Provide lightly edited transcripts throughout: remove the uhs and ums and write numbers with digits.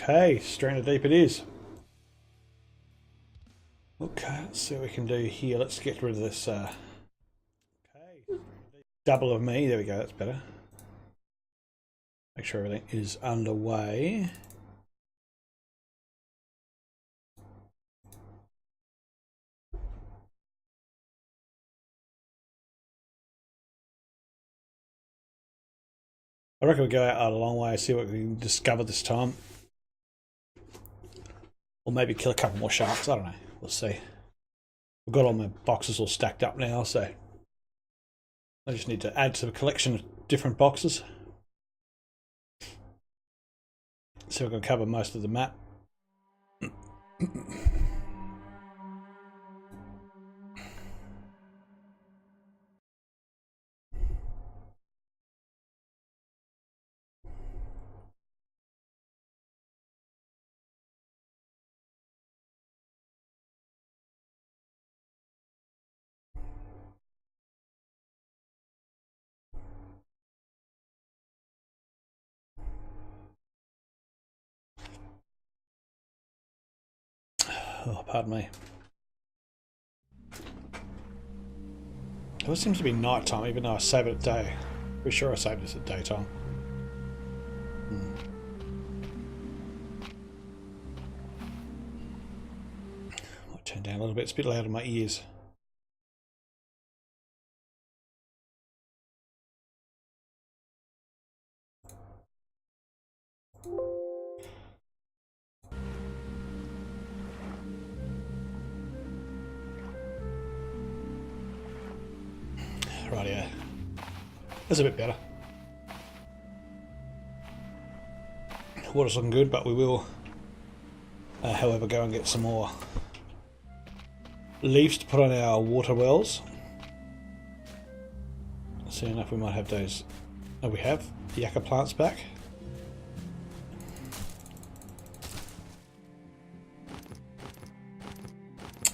Okay, stranded deep it is. Okay, let's see what we can do here. Let's get rid of this. Okay, double of me. There we go. That's better. Make sure everything is underway. I reckon we'll go out a long way, see what we can discover this time. Or maybe kill a couple more sharks. I don't know. We'll see. I've got all my boxes all stacked up now, so I just need to add to the collection of different boxes. So we're going to cover most of the map. Oh, pardon me. It always seems to be night time, even though I save it at day. Pretty sure I saved this at daytime. Might turn down a little bit. It's a bit loud in my ears. Right, yeah. That's a bit better. Water's looking good, but we will, however, go and get some more leaves to put on our water wells. Soon enough, we might have those. Oh, we have the yucca plants back.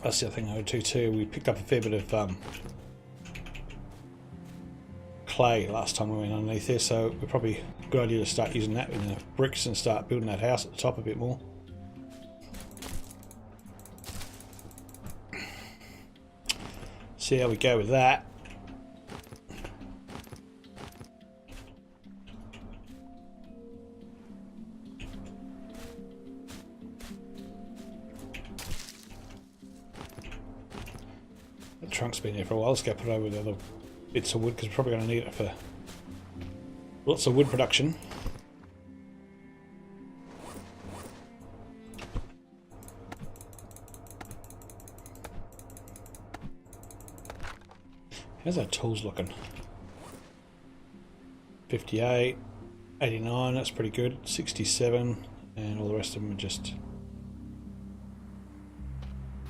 That's the other thing I would do too. We picked up a fair bit of clay last time we went underneath there, so we're probably a good idea to start using that with the bricks and start building that house at the top a bit more. See how we go with that. The trunk's been there for a while. Let's go put it over with the other bits of wood because we're probably going to need it for lots of wood production. How's our tools looking? 58, 89, that's pretty good. 67, and all the rest of them are just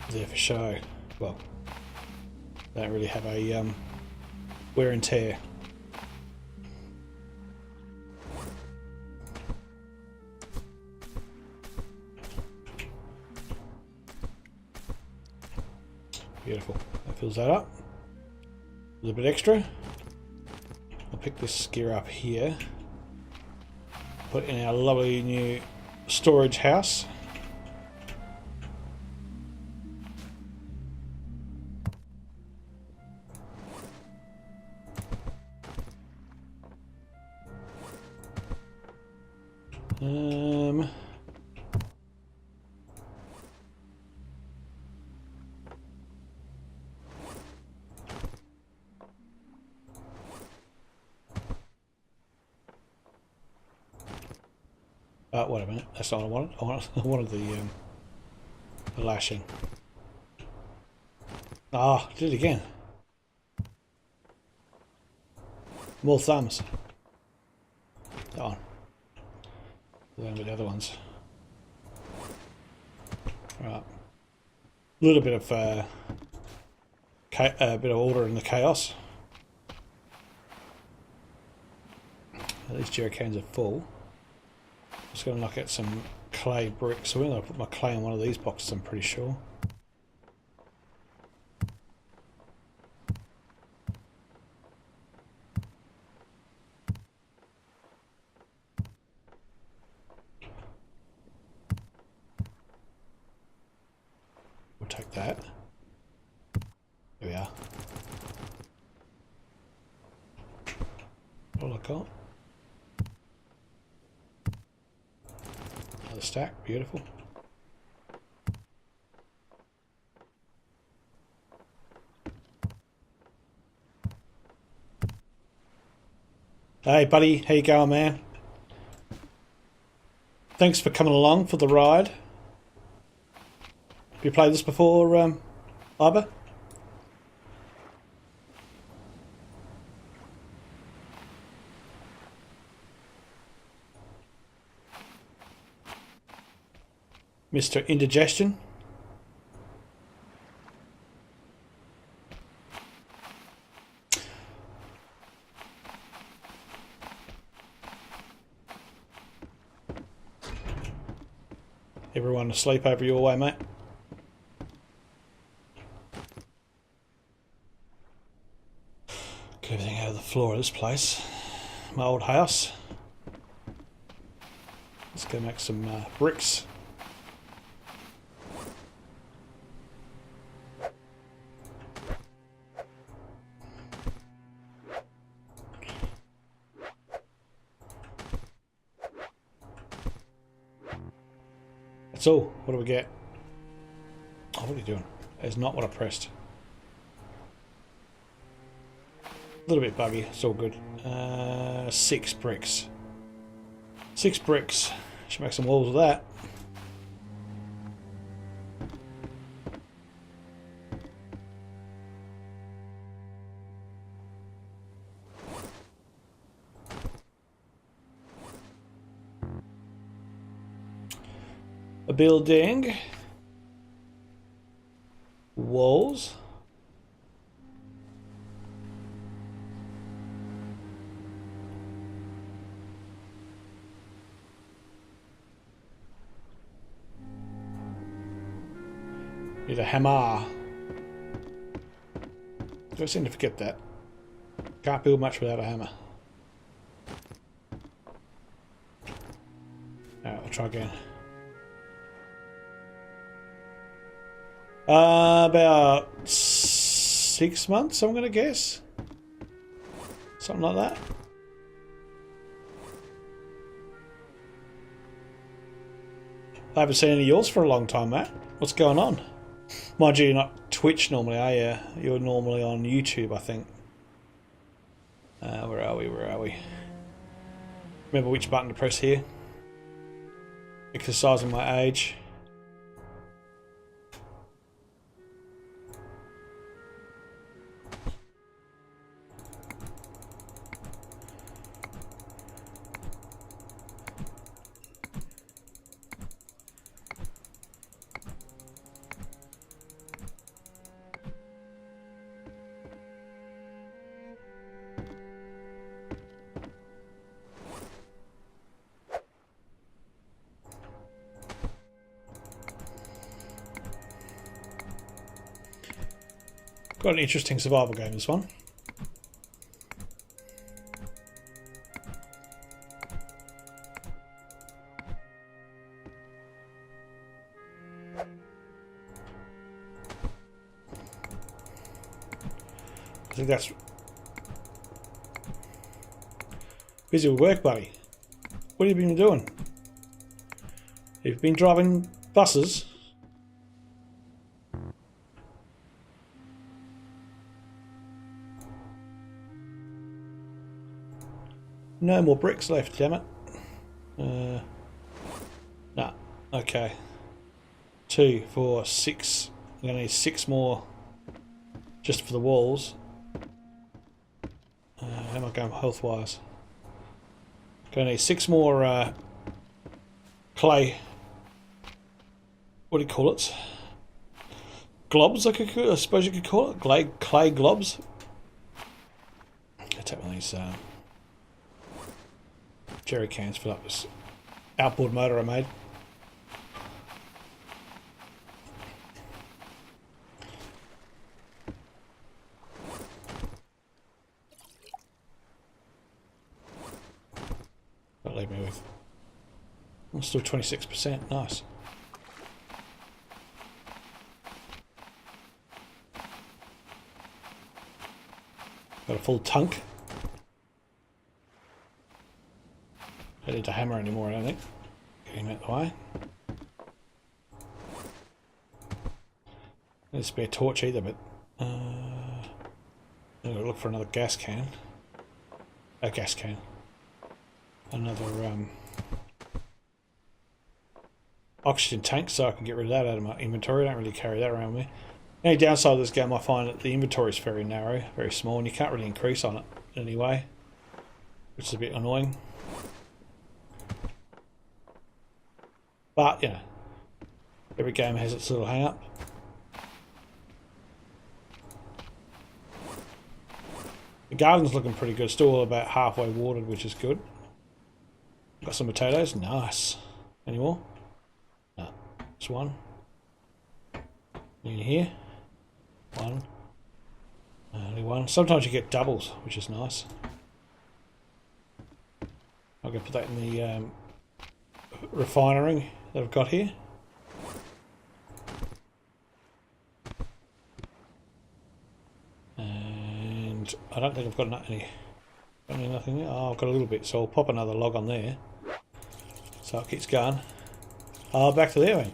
there for show. Well, they don't really have a wear and tear. Beautiful. That fills that up. A little bit extra. I'll pick this gear up here. Put in our lovely new storage house. Wait a minute, that's not what I wanted. I wanted the lashing. Ah, did it again. More thumbs. That one. Then with the other ones. Right. A little bit of bit of order in the chaos. These jerry cans are full. Just going to knock out some clay bricks. So I'm going to put my clay in one of these boxes, I'm pretty sure. that. Here we are. All I got. Another stack, beautiful. Hey buddy, how you going, man? Thanks for coming along for the ride. Have you played this before, Iber? Mr. Indigestion. Everyone asleep over your way, mate. Get everything out of the floor of this place. My old house. Let's go make some bricks. That's all. What do we get? Oh, what are you doing? That's not what I pressed. A little bit buggy. It's all good. 6 bricks. 6 bricks. Should make some walls with that. A building. Walls. Need a hammer. I seem to forget that. Can't build much without a hammer. Alright, we'll try again. About 6 months, I'm going to guess. Something like that. I haven't seen any of yours for a long time, Matt. What's going on? Mind you, you're not Twitch normally, are you? You're normally on YouTube, I think. Where are we? Where are we? Remember which button to press here? Exercising my age. Got an interesting survival game, this one. I think that's... Busy with work, buddy. What have you been doing? You've been driving buses? No more bricks left, damn it. Nah, okay. 2, 4, 6. I'm going to need 6 more just for the walls. How am I going health-wise? Going to need 6 more clay. What do you call it? Globs, I suppose you could call it. Clay globs. I'll take one of these jerry cans, fill up this outboard motor I made. That'll leave me with... I'm still 26%, nice. Got a full tunk. Don't need to hammer anymore, I don't think. Get him out the way. Not a spare torch either, but I'm gonna look for another gas can. A gas can. Another oxygen tank, so I can get rid of that out of my inventory. I don't really carry that around with me. The only downside of this game, I find that the inventory is very narrow, very small, and you can't really increase on it in any way, which is a bit annoying. But, you know, every game has its little hang-up. The garden's looking pretty good, still about halfway watered, which is good. Got some potatoes, nice. Any more? No, just one. In here. One. Only one. Sometimes you get doubles, which is nice. I'm going to put that in the refinery that I've got here. And I don't think I've got nothing there. Oh, I've got a little bit, so I'll pop another log on there. So it keeps going. Oh, back to there then.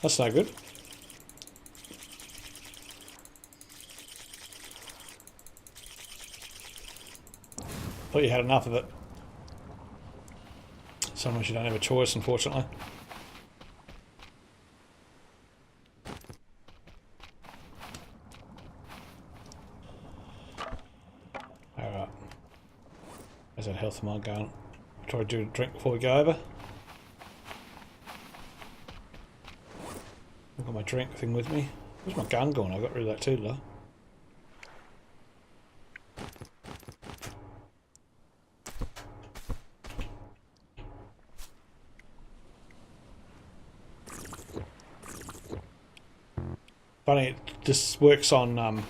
That's no good. Thought you had enough of it. Sometimes you don't have a choice, unfortunately. Alright. How's that health of mine going? Try to do a drink before we go over. I've got my drink thing with me. Where's my gun gone? I got rid of that too, did I? Funny, this works on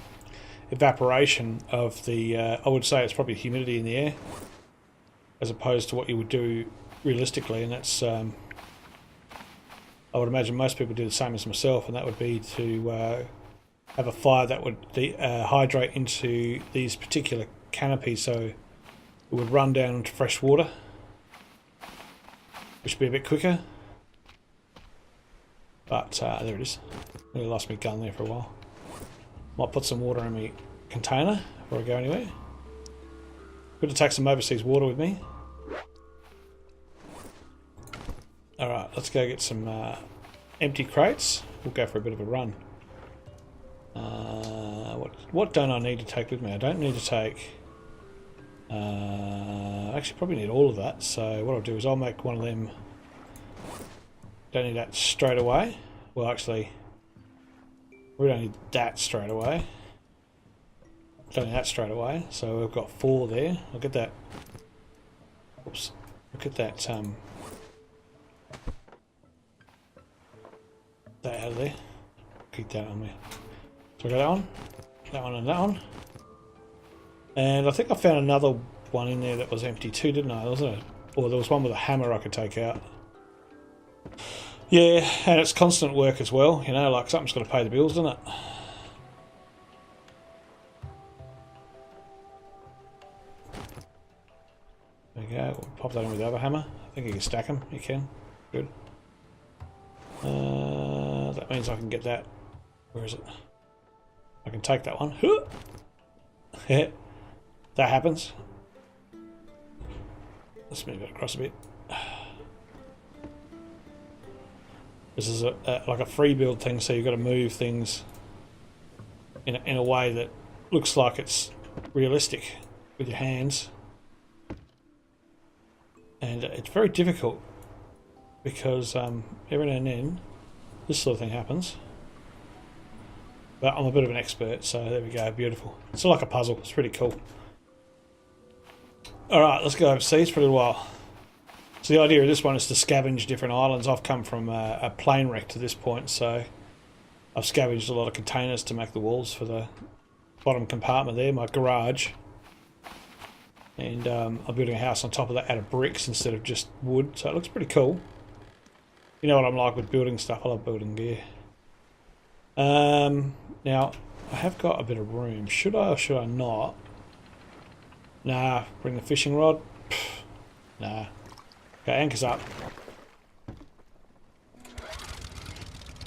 evaporation of the, I would say it's probably humidity in the air, as opposed to what you would do realistically, and that's, I would imagine most people do the same as myself, and that would be to have a fire that would hydrate into these particular canopies, so it would run down into fresh water, which would be a bit quicker. But there it is. I lost my gun there for a while. Might put some water in my container before I go anywhere. Good to take some overseas water with me. Alright, let's go get some empty crates. We'll go for a bit of a run. What don't I need to take with me? I don't need to take... actually probably need all of that, so what I'll do is I'll make one of them. Don't need that straight away. Well, actually, we don't need that straight away. Don't need that straight away. So we've got 4 there. I'll get that. Oops. I'll get that. That out of there. Keep that on me. So I got that one, and that one. And I think I found another one in there that was empty too, didn't I? Wasn't it? Or there was one with a hammer I could take out. Yeah, and it's constant work as well, you know, like something's got to pay the bills, doesn't it? There we go, we'll pop that in with the other hammer. I think you can stack them, you can. Good. That means I can get that. Where is it? I can take that one. That happens. Let's move it across a bit. This is like a free build thing, so you've got to move things in a way that looks like it's realistic with your hands. And it's very difficult because every now and then this sort of thing happens. But I'm a bit of an expert, so there we go, beautiful. It's like a puzzle, it's pretty cool. Alright, let's go overseas for a little while. So the idea of this one is to scavenge different islands. I've come from a plane wreck to this point, so I've scavenged a lot of containers to make the walls for the bottom compartment there, my garage. And I'm building a house on top of that out of bricks instead of just wood, so it looks pretty cool. You know what I'm like with building stuff, I love building gear. Now, I have got a bit of room. Should I or should I not Nah. Bring the fishing rod. Nah. Okay, anchor's up.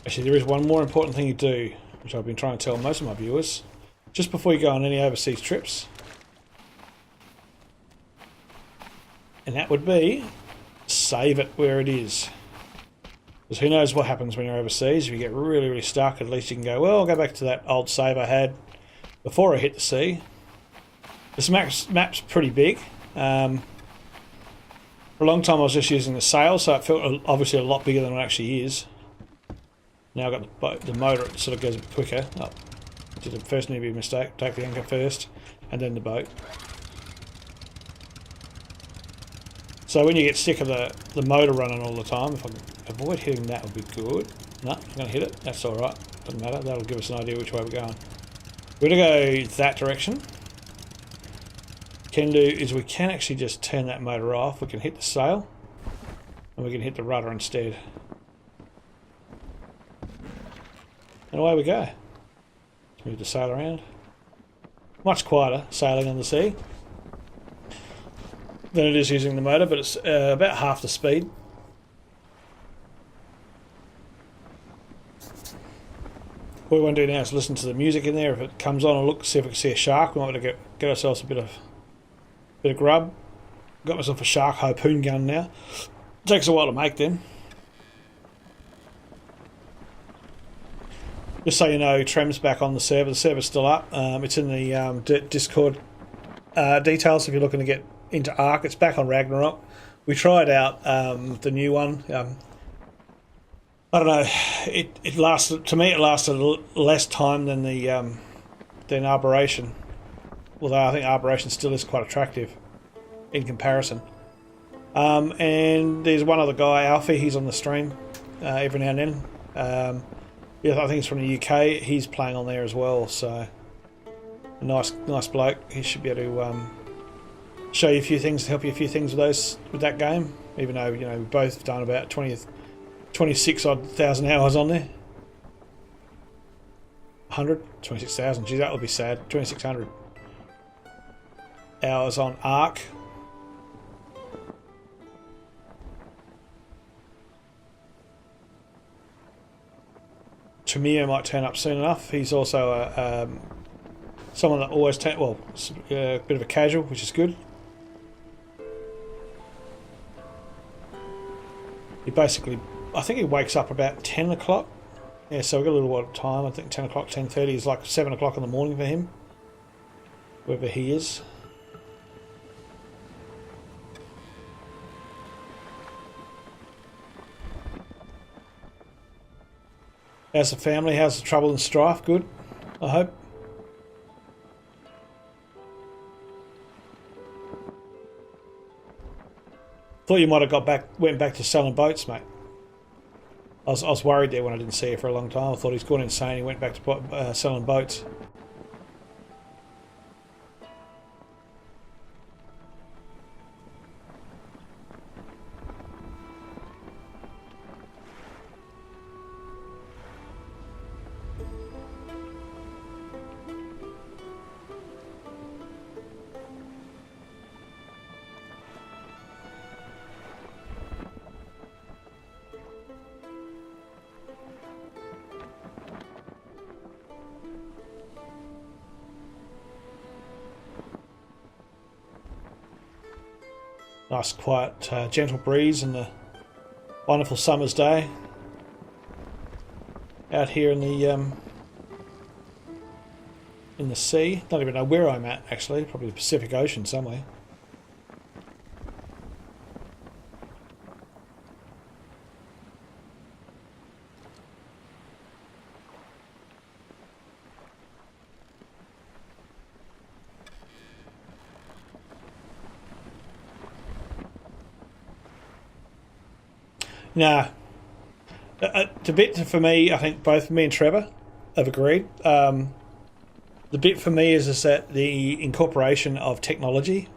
Actually, there is one more important thing you do, which I've been trying to tell most of my viewers. Just before you go on any overseas trips. And that would be, save it where it is. Because who knows what happens when you're overseas. If you get really, really stuck, at least you can go, well, I'll go back to that old save I had before I hit the sea. This map's pretty big. For a long time I was just using the sail, so it felt obviously a lot bigger than it actually is. Now I've got the boat, the motor, it sort of goes a bit quicker. Oh, did the first newbie mistake, take the anchor first, and then the boat. So when you get sick of the motor running all the time, if I can avoid hitting that would be good. No, I'm going to hit it, that's alright, doesn't matter, that'll give us an idea which way we're going. We're going to go that direction. What we can do is we can actually just turn that motor off, we can hit the sail, and we can hit the rudder instead. And away we go. Let's move the sail around. Much quieter sailing on the sea than it is using the motor, but it's about half the speed. What we want to do now is listen to the music in there. If it comes on and look, see if we can see a shark. We want to get ourselves a bit of grub. Got myself a shark harpoon gun now. It takes a while to make them. Just so you know, Trem's back on the server. The server's still up. It's in the Discord details if you're looking to get into Ark. It's back on Ragnarok. We tried out the new one. I don't know. It lasted, to me. It lasted less time than the than Arboration. Although I think Arboration still is quite attractive in comparison. And there's one other guy, Alfie. He's on the stream every now and then. Yeah, I think it's from the UK. He's playing on there as well, so a nice bloke. He should be able to show you a few things, help you a few things with that game. Even though we've both done about 26,000 hours on there. 26,000. Geez, that would be sad. 2,600 hours on Ark. Tamir might turn up soon enough. He's also someone that always a bit of a casual, which is good. He basically, I think he wakes up about 10 o'clock. Yeah, so we've got a little while of time. I think 10 o'clock, 10:30 is like 7 o'clock in the morning for him, wherever he is. How's the family? How's the trouble and strife? Good, I hope. Thought you might have went back to selling boats, mate. I was worried there when I didn't see you for a long time. I thought he's gone insane. He went back to selling boats. Nice, quiet, gentle breeze and a wonderful summer's day out here in the sea. Don't even know where I'm at, actually. Probably the Pacific Ocean somewhere. Nah. The bit for me, I think both me and Trevor have agreed. The bit for me is that the incorporation of technology.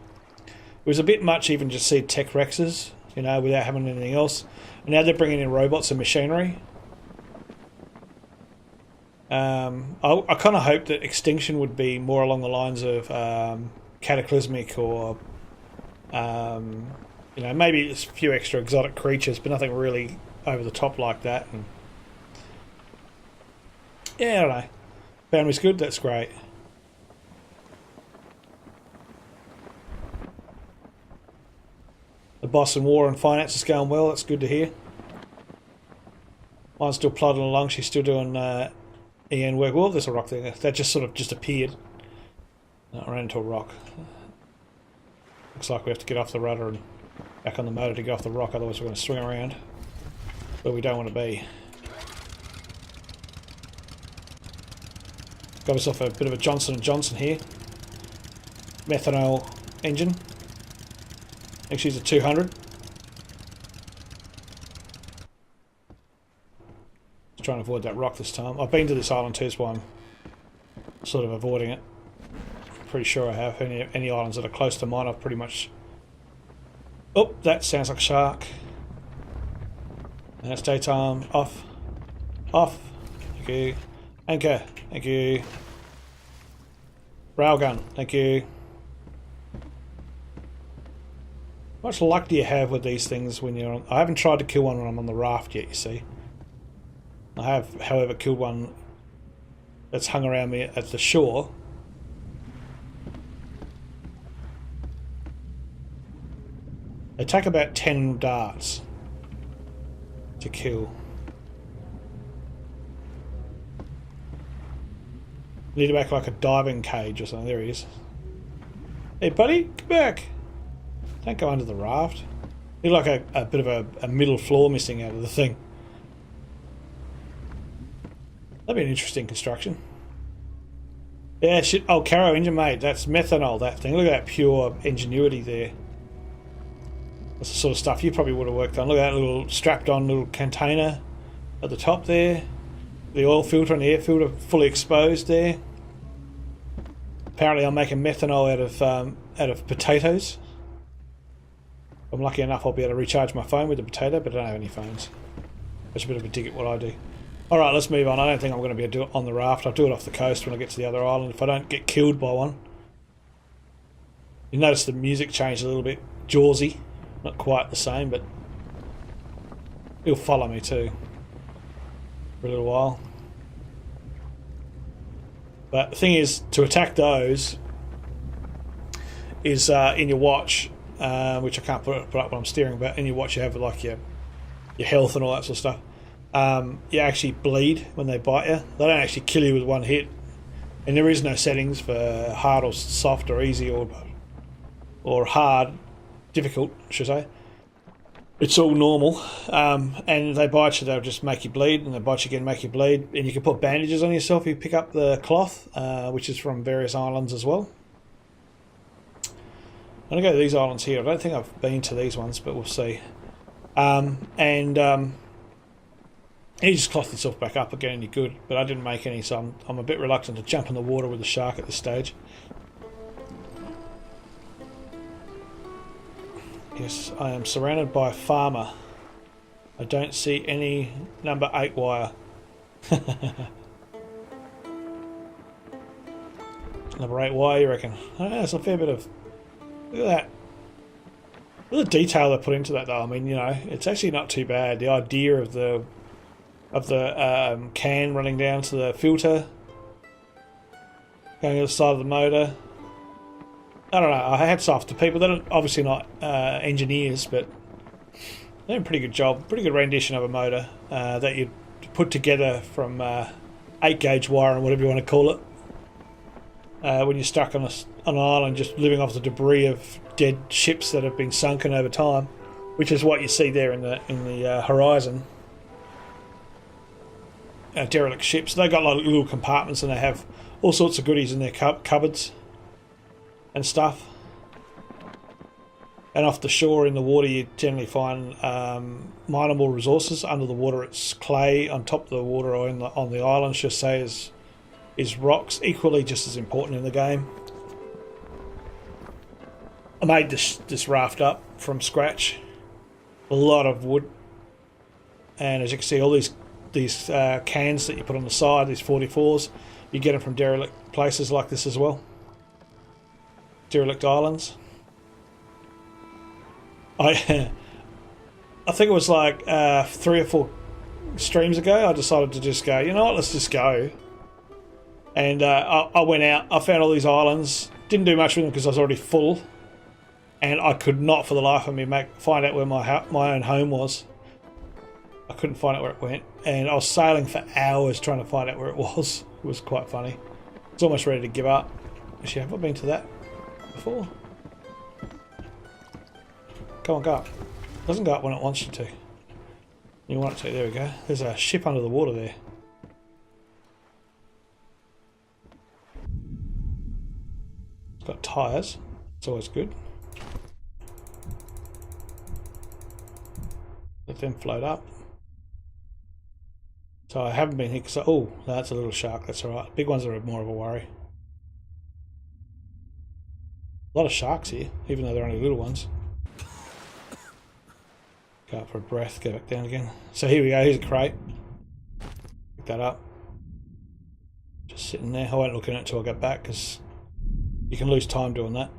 It was a bit much even just see tech Rexes, without having anything else. And now they're bringing in robots and machinery. I kind of hope that Extinction would be more along the lines of cataclysmic or you know, maybe a few extra exotic creatures, but nothing really over the top like that. And yeah, I don't know. Boundary's good. That's great. The boss in War and Finance is going well. That's good to hear. Mine's still plodding along. She's still doing EN work. Well, there's a rock there. That just sort of just appeared. I ran into a rock. Looks like we have to get off the rudder and back on the motor to get off the rock. Otherwise, we're going to swing around where we don't want to be. Got myself a bit of a Johnson & Johnson here. Methanol engine. I think she's a 200. Just trying to avoid that rock this time. I've been to this island too, so I'm sort of avoiding it. Pretty sure I have. Any islands that are close to mine, I've pretty much... Oh, that sounds like a shark. And it's daytime. Off. Off. Thank you. Anchor. Thank you. Railgun. Thank you. How much luck do you have with these things when you're on... I haven't tried to kill one when I'm on the raft yet, you see. I have, however, killed one that's hung around me at the shore. They take about 10 darts to kill. Need to make like a diving cage or something. There he is. Hey buddy, come back. Don't go under the raft. Need like a bit of a middle floor missing out of the thing. That'd be an interesting construction. Yeah, shit. Oh, Caro engine, mate. That's methanol, that thing. Look at that pure ingenuity there. That's the sort of stuff you probably would have worked on. Look at that little strapped on little container at the top there. The oil filter and the air filter fully exposed there. Apparently I'm making methanol out of potatoes. If I'm lucky enough I'll be able to recharge my phone with the potato, but I don't have any phones. That's a bit of a dig at what I do. Alright, let's move on. I don't think I'm going to be able to do it on the raft. I'll do it off the coast when I get to the other island if I don't get killed by one. You notice the music changed a little bit. Jawsy. Not quite the same, but he'll follow me too for a little while. But the thing is, to attack those is in your watch, which I can't put up when I'm steering, but in your watch you have like your health and all that sort of stuff. You actually bleed when they bite you. They don't actually kill you with one hit, and there is no settings for hard or soft or easy or hard. Difficult, should I say. It's all normal, and they bite you, they'll just make you bleed, and they bite you again, make you bleed, and you can put bandages on yourself if you pick up the cloth, which is from various islands as well. I'm going to go to these islands here. I don't think I've been to these ones, but we'll see. You just cloth yourself back up again and you're good, but I didn't make any, so I'm a bit reluctant to jump in the water with the shark at this stage. Yes, I am surrounded by farmer. I don't see any number 8 wire. Number 8 wire, you reckon? Oh, that's a fair bit of... Look at that. Look at the detail they put into that though. I mean, you know, it's actually not too bad. The idea of the can running down to the filter, going to the side of the motor. I don't know, I hats off to people. They're obviously not engineers, but they're doing a pretty good job. Pretty good rendition of a motor that you put together from 8-gauge wire and whatever you want to call it. When you're stuck on an island just living off the debris of dead ships that have been sunken over time, which is what you see there in the horizon. Derelict ships. They've got like little compartments and they have all sorts of goodies in their cupboards and stuff. And off the shore in the water you generally find mineable resources. Under the water it's clay. On top of the water or on the islands, just say, is rocks. Equally just as important in the game. I made this raft up from scratch. A lot of wood. And as you can see, all these cans that you put on the side, these 44s, you get them from derelict places like this as well. derelict islands. I think it was like 3 or 4 streams ago, I decided to just go, you know what, let's just go. And I went out, I found all these islands, didn't do much with them because I was already full. And I could not for the life of me find out where my own home was. I couldn't find out where it went. And I was sailing for hours trying to find out where it was. It was quite funny. I was almost ready to give up. Actually, have I been to that before? Come on, go up. It doesn't go up when it wants you to. You want it to. There we go. There's a ship under the water there. It's got tyres. It's always good. Let them float up. So I haven't been here because... Oh, that's a little shark. That's alright. Big ones are more of a worry. A lot of sharks here, even though they're only little ones. Go up for a breath, go back down again. So here we go, here's a crate. Pick that up. Just sitting there. I won't look at it until I get back because you can lose time doing that.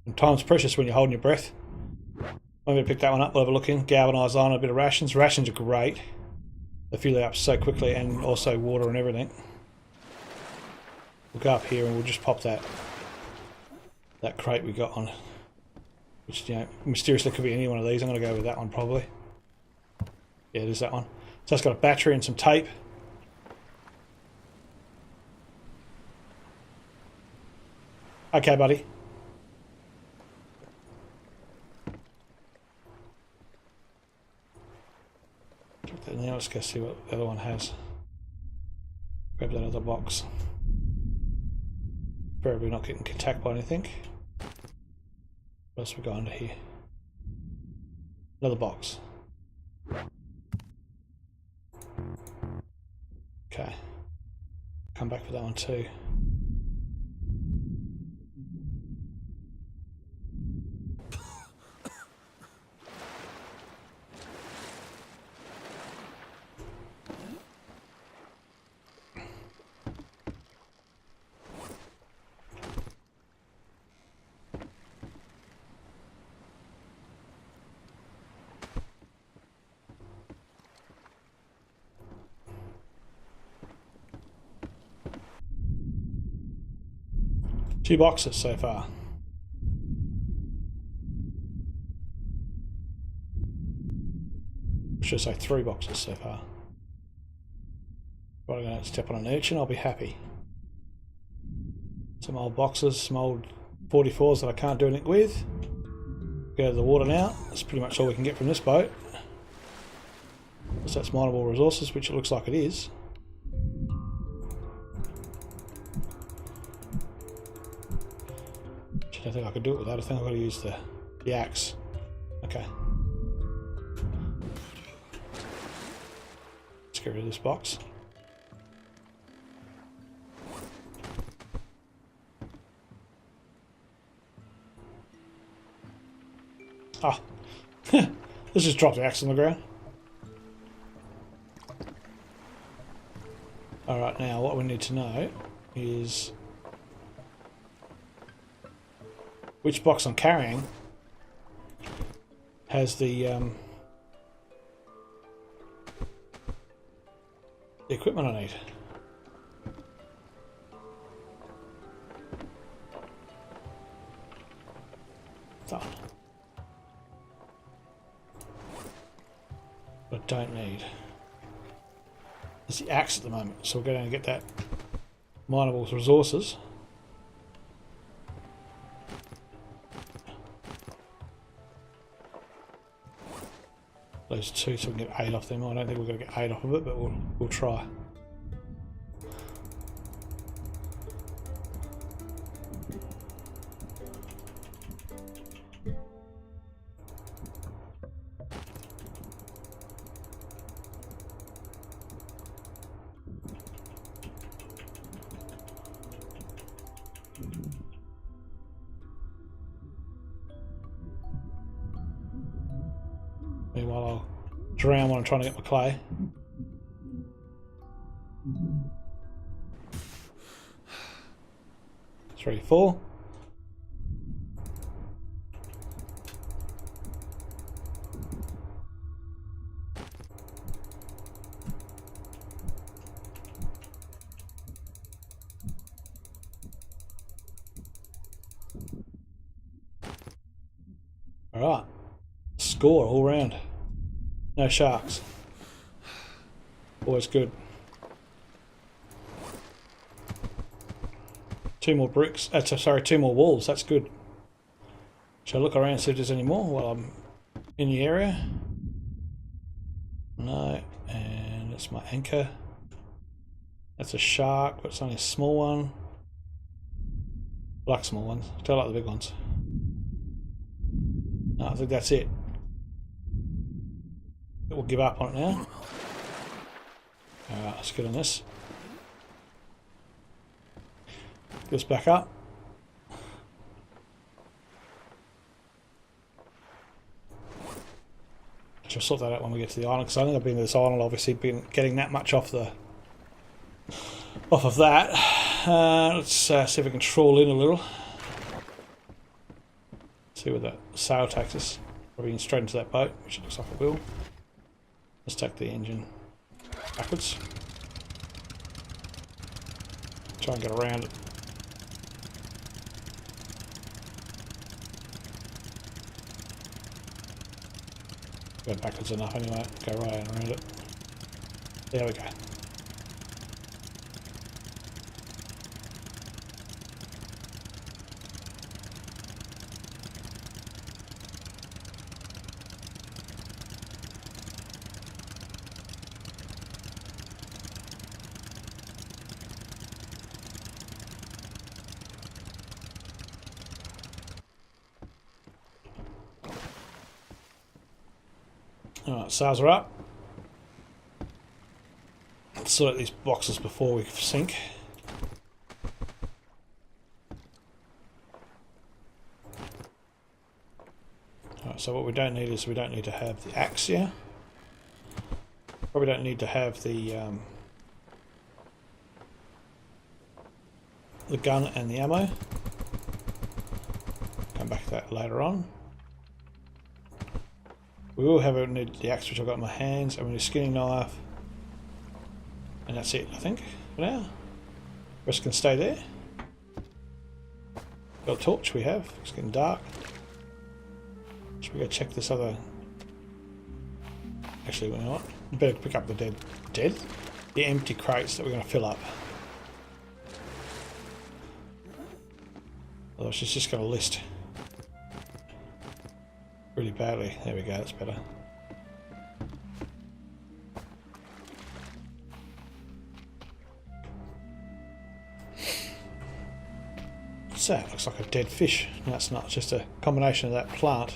And time's precious when you're holding your breath. I'm going to pick that one up, we'll have a look in. Galvanised iron, a bit of rations. Rations are great. They fill you up so quickly, and also water and everything. We'll go up here and we'll just pop that crate we got on. Which, you know, mysteriously could be any one of these. I'm going to go with that one probably. Yeah, it is that one. So it's got a battery and some tape. Okay, buddy. Now let's go see what the other one has. Grab that other box. Probably not getting attacked by anything. What else we got under here? Another box. Okay. Come back for that one too. Two boxes so far. I should say 3 boxes so far. Right, I'm going to step on an urchin, I'll be happy. Some old boxes, some old 44s that I can't do anything with. Go to the water now. That's pretty much all we can get from this boat. So that's mineable resources, which it looks like it is. I don't think I could do it with that. I think I've got to use the axe. Okay. Let's get rid of this box. Ah. Let's just drop the axe on the ground. Alright, now what we need to know is which box I'm carrying has the equipment I need. Done. But I don't need. It's the axe at the moment, so we're going to get that mineable resources. Those 2 so we can get 8 off them. I don't think we're going to get 8 off of it, but we'll try. Meanwhile, I'll drown while I'm trying to get my clay. Three, 4. Alright. Score all round. No sharks. Always good. 2 more bricks. Sorry, 2 more walls. That's good. Shall I look around and see if there's any more while I'm in the area? No. And that's my anchor. That's a shark, but it's only a small one. I like small ones. I don't like the big ones. No, I think that's it. We'll give up on it now. Alright, let's get on this. Get this back up. I'll sort that out when we get to the island, because I think I've been to this island, obviously been getting that much off of that. Let's see if we can trawl in a little. See where that sail takes us. Probably straight into that boat, which looks like it will. Let's take the engine backwards. Try and get around it. Go backwards enough anyway. Go right around it. There we go. Alright, sails are up. Let's sort out these boxes before we sink. Alright, so what we don't need is we don't need to have the axe here. Probably don't need to have the gun and the ammo. Come back to that later on. We will have need the axe, which I've got in my hands, and we need a skinning knife, and that's it, I think, for now. The rest can stay there. Got a torch we have. It's getting dark. Should we go check this other? Actually, you know what? We better pick up the the empty crates that we're going to fill up. Otherwise, she's just going to list really badly. There we go, that's better. What's that? Looks like a dead fish. No, it's not, it's just a combination of that plant.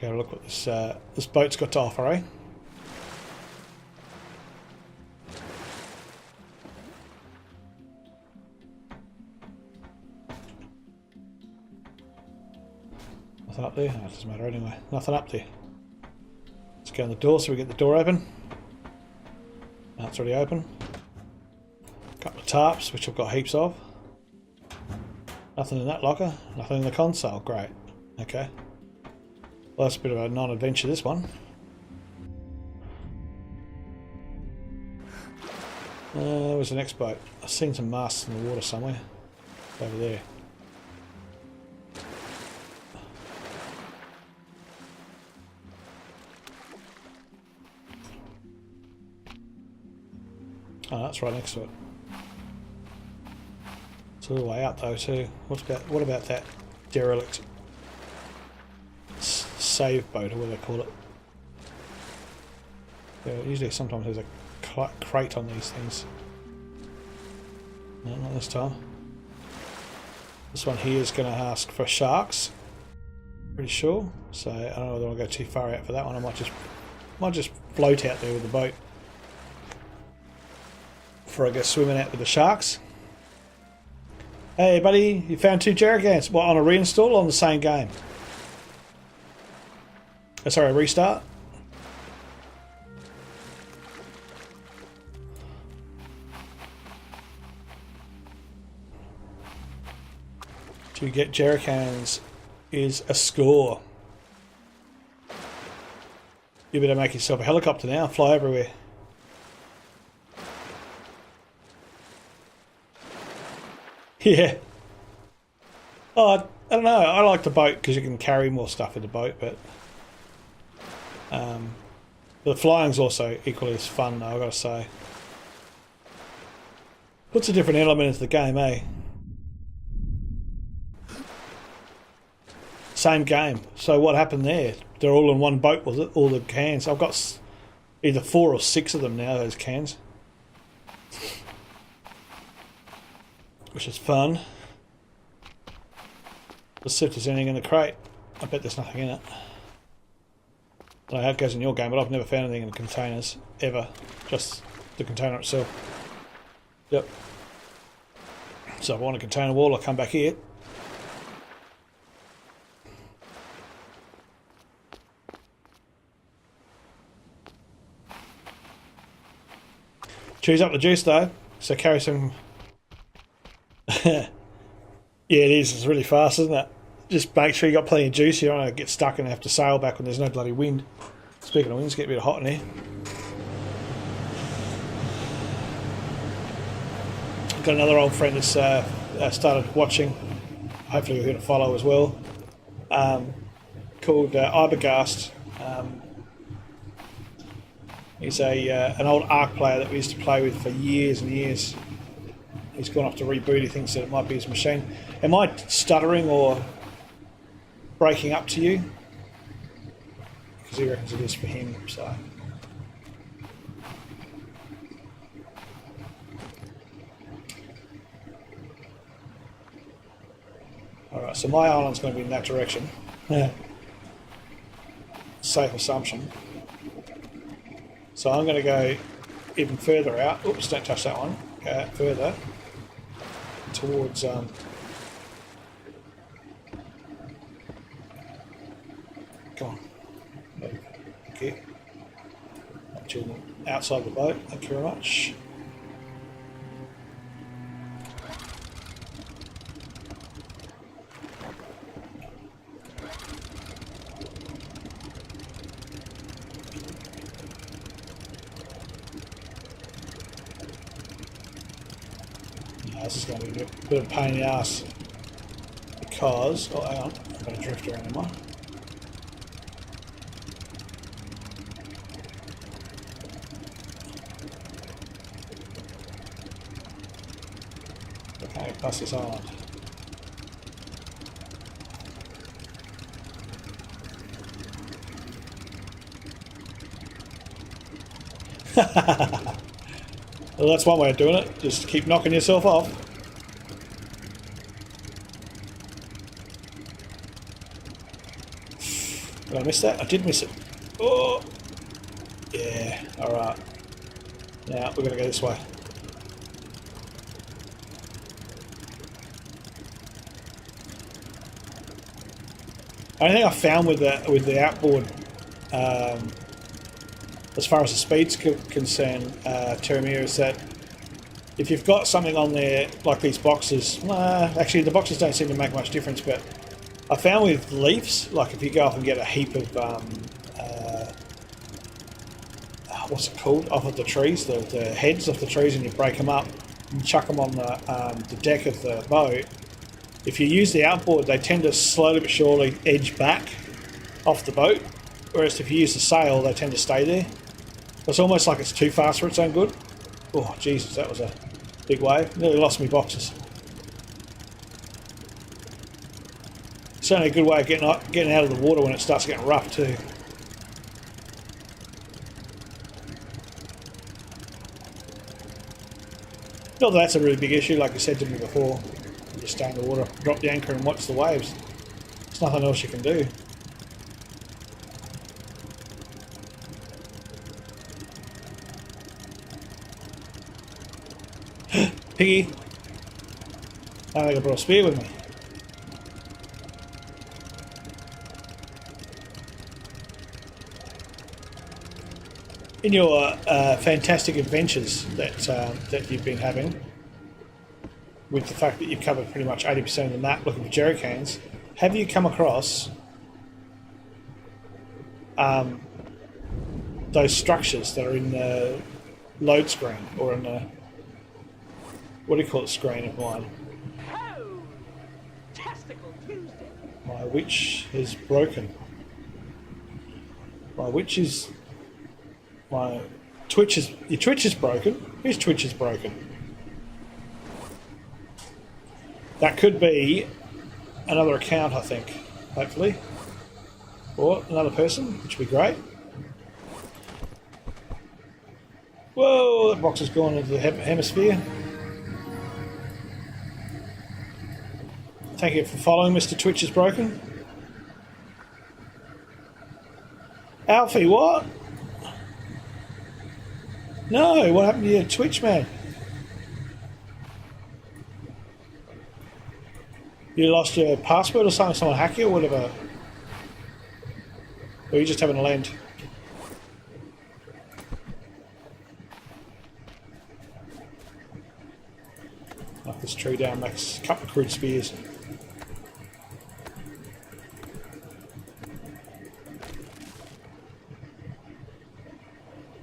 Go look what this boat's got to offer, eh? Nothing up there? No, it doesn't matter anyway. Nothing up there. Let's go on the door so we get the door open. Now it's already open. A couple of tarps, which I've got heaps of. Nothing in that locker. Nothing in the console. Great. Okay. Well, that's a bit of a non-adventure, this one. Where's the next boat? I've seen some masts in the water somewhere. Over there. Oh, that's right next to it. It's all the way out though too. What about that derelict save boat, or what do they call it? Usually sometimes there's a crate on these things. No, not this time. This one here is going to ask for sharks. Pretty sure. So I don't know whether I'll go too far out for that one. I might just float out there with the boat before I go swimming out with the sharks. Hey buddy, you found 2 jerrycans. What, on a reinstall or on the same game? Oh, sorry, a restart? To get jerrycans is a score. You better make yourself a helicopter now and fly everywhere. Yeah. Oh, I don't know. I like the boat because you can carry more stuff in the boat, but the flying's also equally as fun, though, I've got to say. Puts a different element into the game, eh? Same game. So what happened there? They're all in one boat, was it? All the cans. I've got either 4 or 6 of them now, those cans. Which is fun. Let's see if there's anything in the crate. I bet there's nothing in it. I don't know how it goes in your game, but I've never found anything in the containers, ever. Just the container itself. Yep. So if I want a container wall, I'll come back here. Choose up the juice though, so carry some... Yeah, it is. It's really fast, isn't it? Just make sure you got plenty of juice. You don't want to get stuck and have to sail back when there's no bloody wind. Speaking of winds, get a bit hot in here. Got another old friend that's started watching. Hopefully we're going to follow as well. Called Ibergast. He's an old Ark player that we used to play with for years and years. He's gone off to reboot. He thinks that it might be his machine. Am I stuttering or breaking up to you? Because he reckons it is for him, so... Alright, so my island's going to be in that direction. Yeah. Safe assumption. So I'm going to go even further out. Oops, don't touch that one. Go out further towards come on. Okay. Up to outside the boat. Thank you very much. This is going to be a bit of a pain in the ass because... Oh, hang on. I've got a drifter anymore. Okay, pass this island. Well, that's one way of doing it. Just keep knocking yourself off. Did I miss that? I did miss it. Oh! Yeah, alright. Now, we're going to go this way. The only thing I found with the outboard, as far as the speed's concerned, Terramir, is that if you've got something on there like these boxes, actually the boxes don't seem to make much difference, but I found with leaves, like if you go off and get a heap of, what's it called, off of the trees, the heads of the trees, and you break them up and chuck them on the deck of the boat, if you use the outboard, they tend to slowly but surely edge back off the boat, whereas if you use the sail, they tend to stay there. It's almost like it's too fast for its own good. Oh, Jesus, that was a big wave. Nearly lost me boxes. It's only a good way of getting out of the water when it starts getting rough too. Not that that's a really big issue, like you said to me before. You just stay in the water, drop the anchor and watch the waves. There's nothing else you can do. Piggy! I think I brought a spear with me. In your fantastic adventures that you've been having, with the fact that you've covered pretty much 80% of the map looking for jerry cans, have you come across those structures that are in the load screen, or in the, what do you call it, screen of mine. Oh, Testicle Tuesday. My witch is broken. My witch is... My Twitch is... Your Twitch is broken? Whose Twitch is broken? That could be another account, I think, hopefully. Or another person, which would be great. Whoa, that box has gone into the hemisphere. Thank you for following, Mr. Twitch is broken. Alfie, what? No, what happened to your Twitch, man? You lost your password or something? Someone hacked you or whatever? Or are you just having a land? Knock this tree down, makes a couple of crude spears.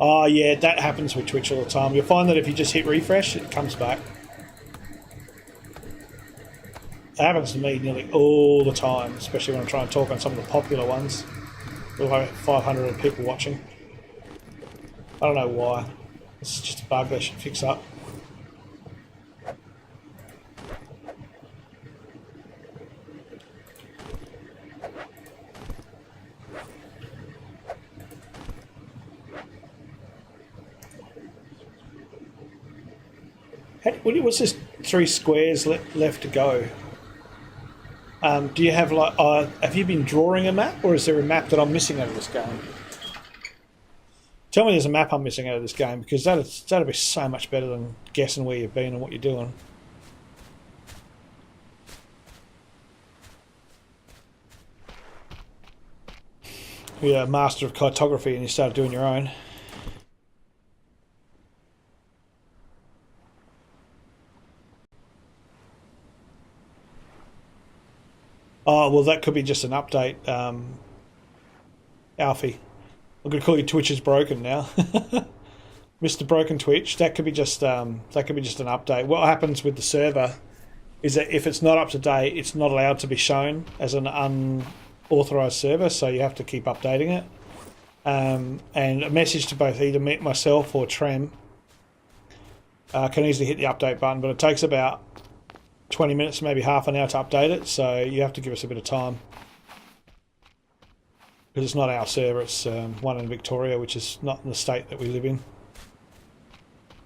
Oh yeah, that happens with Twitch all the time. You'll find that if you just hit refresh, it comes back. It happens to me nearly all the time, especially when I'm trying to talk on some of the popular ones. With like 500 people watching. I don't know why. It's just a bug they should fix up. What's this 3 squares left to go? Do you have like... have you been drawing a map, or is there a map that I'm missing out of this game? Tell me there's a map I'm missing out of this game, because that'd be so much better than guessing where you've been and what you're doing. You're a master of cartography and you started doing your own. Oh, well, that could be just an update, Alfie. I'm going to call you Twitch is broken now. Mr. Broken Twitch. That could be just an update. What happens with the server is that if it's not up to date, it's not allowed to be shown as an unauthorized server, so you have to keep updating it. And a message to both either myself or Trem can easily hit the update button, but it takes about 20 minutes, maybe half an hour to update it, so you have to give us a bit of time. Because it's not our server, it's one in Victoria, which is not in the state that we live in.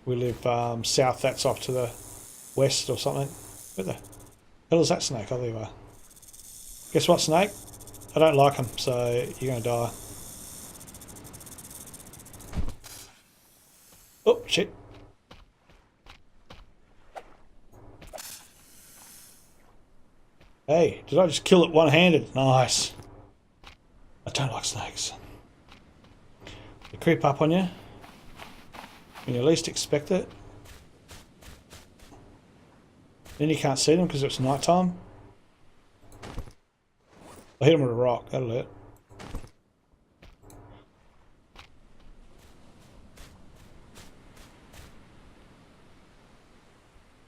We live south, that's off to the west or something. Where the hell is that snake? Oh, there you are. Guess what, snake? I don't like them, so you're going to die. Oh, shit. Hey, did I just kill it one-handed? Nice. I don't like snakes. They creep up on you when you least expect it. Then you can't see them because it's night time. I hit them with a rock, that'll hurt.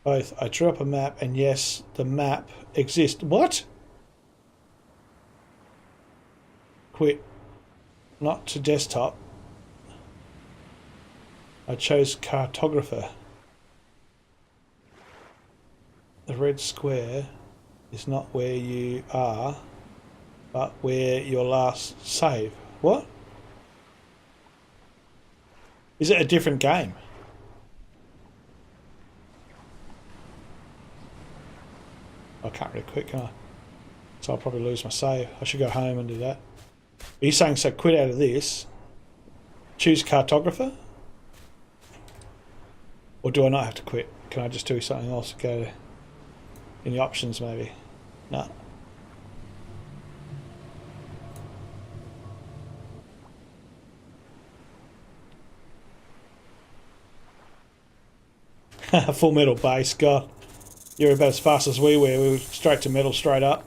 Both. I drew up a map, and yes, the map exists. What? Quit. Not to desktop. I chose cartographer. The red square is not where you are, but where your last save. What? Is it a different game? I can't really quit, can I? So I'll probably lose my save. I should go home and do that. Are you saying, so quit out of this, choose cartographer? Or do I not have to quit? Can I just do something else? Go in the options maybe? No. Full metal base, God. You're about as fast as we were. We were straight to metal, straight up.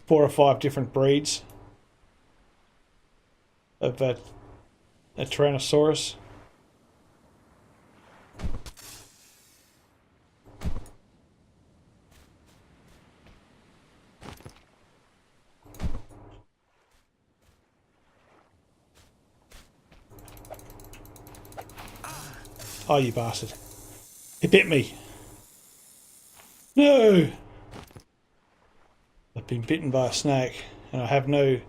4 or 5 different breeds of of that Tyrannosaurus. Oh, you bastard. He bit me. No! I've been bitten by a snake and I have no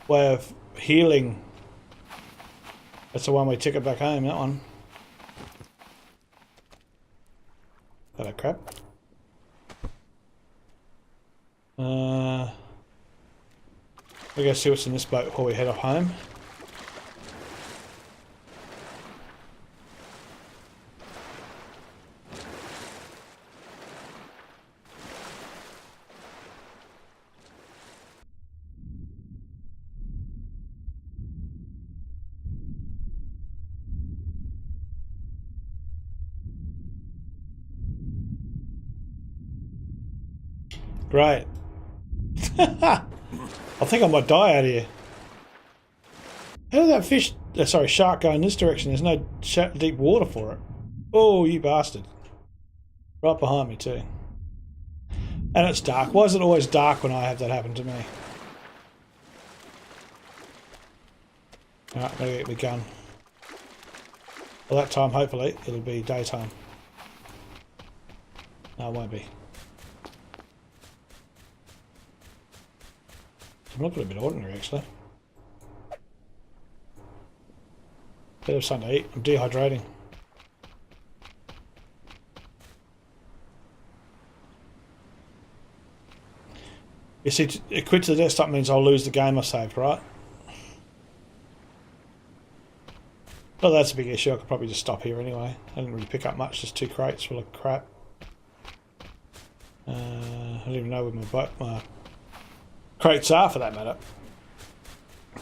way of healing. That's a one-way ticket back home, that one. Hello, crap. We'll go see what's in this boat before we head off home. Great. I think I might die out here. How did that fish, sorry, shark go in this direction? There's no deep water for it. Oh, you bastard. Right behind me too. And it's dark. Why is it always dark when I have that happen to me? Alright, gotta get my gun. Well, that time, hopefully, it'll be daytime. No, it won't be. I'm looking a bit ordinary, actually. Bit of something to eat. I'm dehydrating. You see, quit to the desktop means I'll lose the game I saved, right? Well, that's a big issue. I could probably just stop here anyway. I didn't really pick up much. Just 2 crates full of crap. I don't even know where my crates are, for that matter.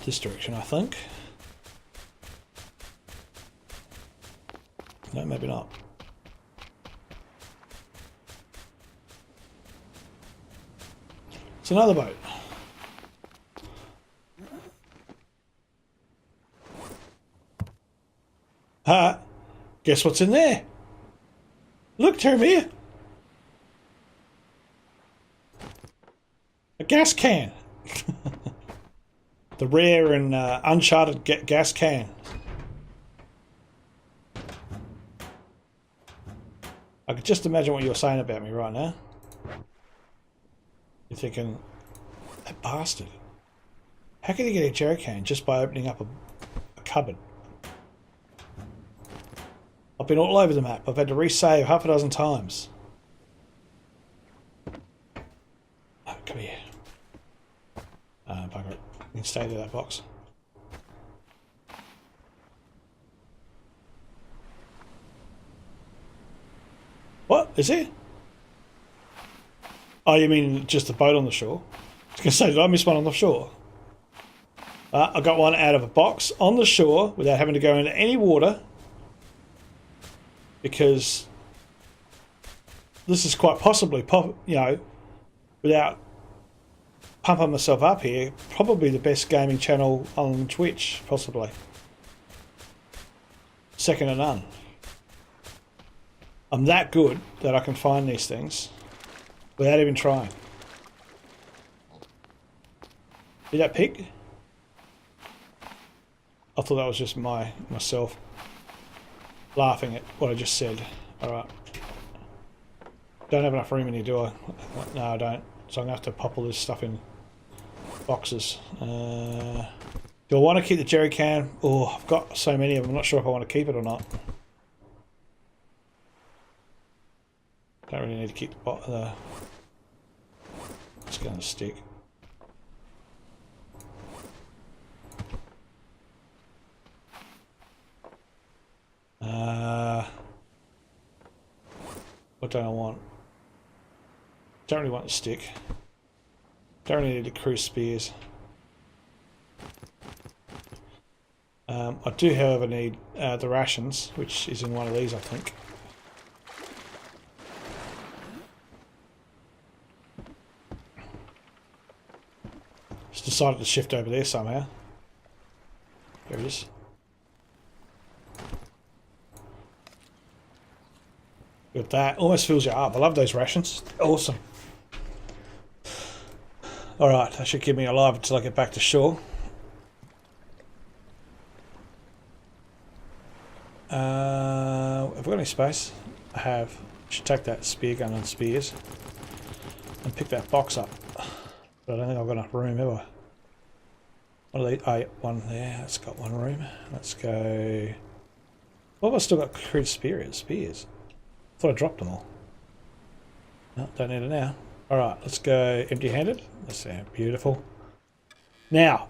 This direction, I think. No, maybe not. It's another boat. Guess what's in there? Look, Termere. A gas can. The rare and uncharted gas can. I could just imagine what you're saying about me right now. You're thinking, that bastard. How can he get a jerry can just by opening up a cupboard? I've been all over the map. I've had to resave half a dozen times. Oh, come here. Bugger it. You can stay to that box. What? Is it? Oh, you mean just the boat on the shore? I was going to say, did I miss one on the shore? I got one out of a box on the shore without having to go into any water. Because this is quite possibly, you know, without pumping myself up here, probably the best gaming channel on Twitch, possibly. Second to none. I'm that good that I can find these things without even trying. See that pig? I thought that was just myself laughing at what I just said. Alright. Don't have enough room in here, do I? No, I don't. So I'm going to have to pop all this stuff in boxes. Do I want to keep the jerry can? Oh, I've got so many of them. I'm not sure if I want to keep it or not. Don't really need to keep the it's going to stick. What don't I want? Don't really want the stick. Don't really need the cruise spears. I do, however, need the rations, which is in one of these, I think. Just decided to shift over there somehow. There it is. Look at that. Almost fills you up. I love those rations. Awesome. Alright, that should keep me alive until I get back to shore. Have we got any space? I have. Should take that spear gun and spears and pick that box up. But I don't think I've got enough room, have I? What are they? Oh, one there. That's got one room. Let's go. What have I still got crude spears? I thought I dropped them all. No, don't need it now. Alright, let's go empty-handed. That's beautiful. Now,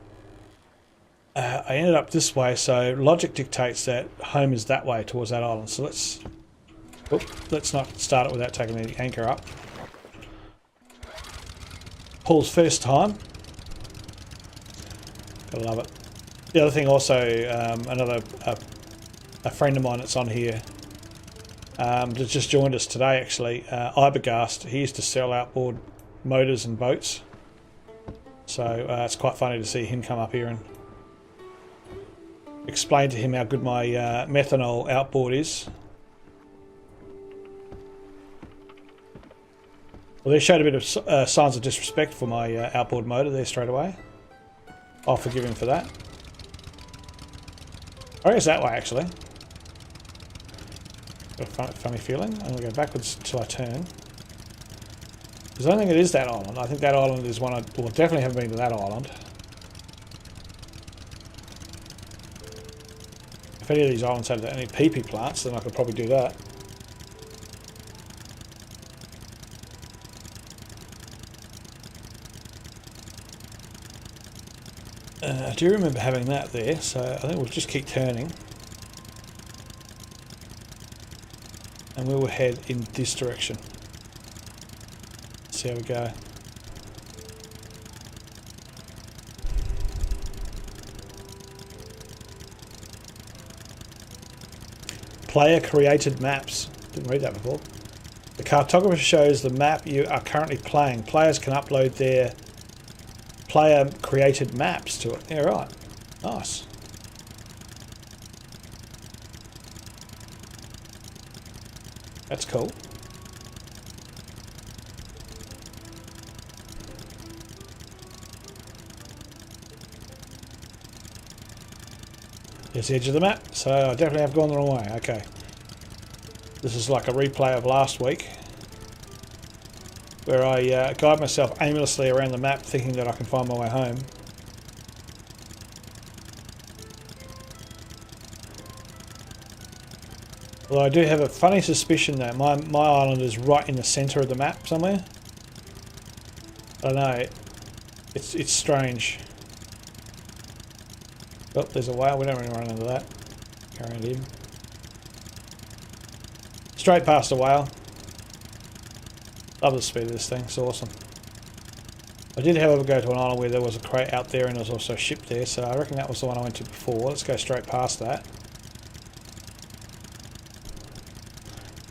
I ended up this way, so logic dictates that home is that way towards that island. So let's not start it without taking the anchor up. Paul's first time. Gotta love it. The other thing also, a friend of mine that's on here, that just joined us today actually, Ibergast. He used to sell outboard motors and boats. So it's quite funny to see him come up here and explain to him how good my methanol outboard is. Well, they showed a bit of signs of disrespect for my outboard motor there straight away. I'll forgive him for that. I guess that way actually. Got a funny feeling. I'm going to go backwards until I turn. Because I don't think it is that island. I think that island is one I... Well, definitely haven't been to that island. If any of these islands had any PP plants, then I could probably do that. I do remember having that there, so I think we'll just keep turning. And we will head in this direction. See how we go. Player created maps. Didn't read that before. The cartographer shows the map you are currently playing. Players can upload their player created maps to it. Yeah, right. Nice. That's cool. Here's the edge of the map, so I definitely have gone the wrong way. Okay. This is like a replay of last week, where I guide myself aimlessly around the map thinking that I can find my way home. Although I do have a funny suspicion that my island is right in the centre of the map somewhere. I don't know. It's strange. Oh, there's a whale. We don't really run into that. Go around him. Straight past the whale. Love the speed of this thing. It's awesome. I did, however, go to an island where there was a crate out there and there was also a ship there, so I reckon that was the one I went to before. Let's go straight past that.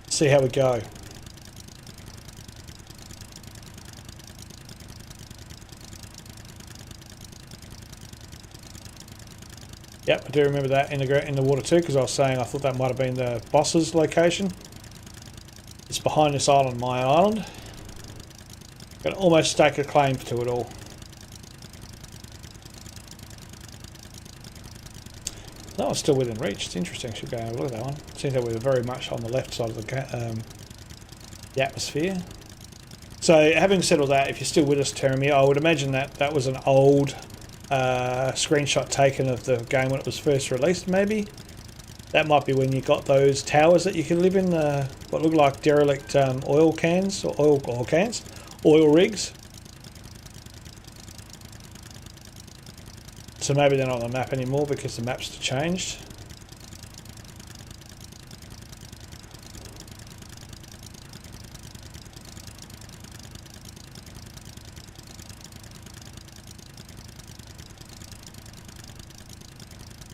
See how we go. Yep, I do remember that in the water too, because I was saying I thought that might have been the boss's location. It's behind this island, my island. Can almost stake a claim to it all. That was still within reach. It's interesting. Should go and have a look at that one. Seems that we're very much on the left side of the atmosphere. So, having said all that, if you're still with us, Teremy, I would imagine that that was an old screenshot taken of the game when it was first released, maybe. That might be when you got those towers that you could live in, what looked like derelict oil cans, or oil rigs. So maybe they're not on the map anymore because the map's changed.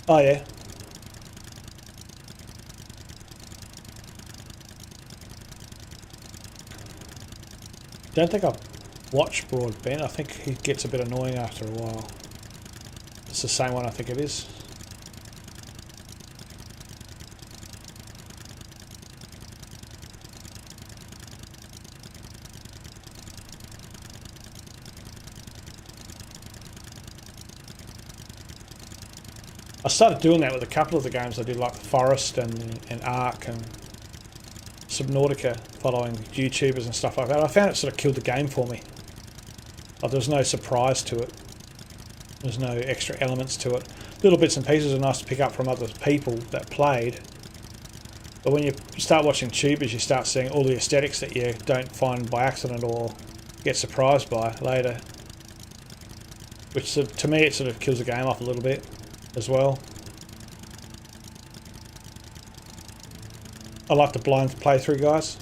Oh yeah. Don't think I've watched Broadbent. I think he gets a bit annoying after a while. It's the same one, I think it is. started doing that with a couple of the games I did, like Forest and Ark and Subnautica, following YouTubers and stuff like that. I found it sort of killed the game for me. Like, there was no surprise to it. There's no extra elements to it. Little bits and pieces are nice to pick up from other people that played. But when you start watching tubers, you start seeing all the aesthetics that you don't find by accident or get surprised by later. Which, to me, it sort of kills the game off a little bit as well. I like the blind playthrough, guys.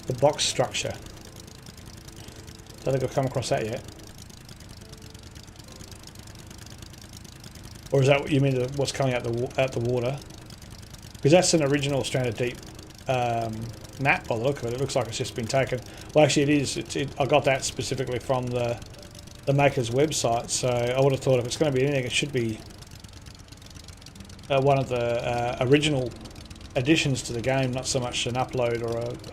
The box structure. Don't think I've come across that yet. Or is that what you mean? What's coming out the water? Because that's an original Stranded Deep map by the look of it. It looks like it's just been taken. Well, actually, it is. I got that specifically from the maker's website. So I would have thought if it's going to be anything, it should be one of the original additions to the game, not so much an upload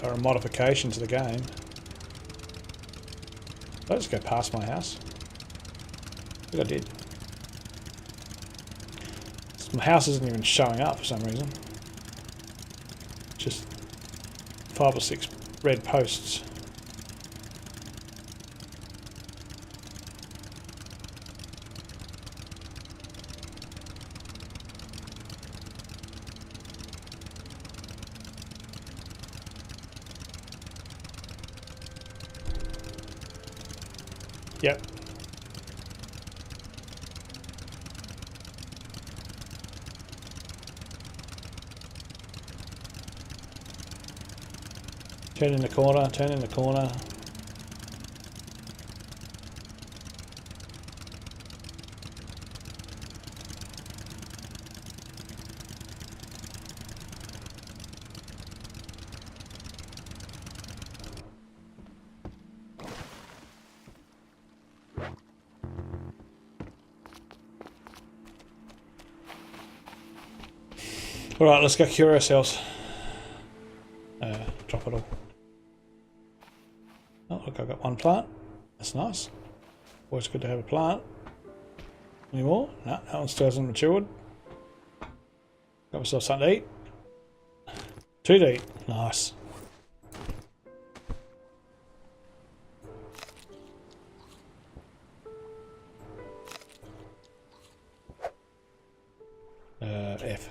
or a modification to the game. Did I just go past my house? I think I did. My house isn't even showing up for some reason. Just 5 or 6 red posts. Yep. Turn in the corner, turn in the corner. Alright, let's go cure ourselves. Drop it all. Oh, look, I've got one plant. That's nice. Always good to have a plant. Any more? No, that one still hasn't matured. Got myself something to eat. 2 to eat. Nice. F.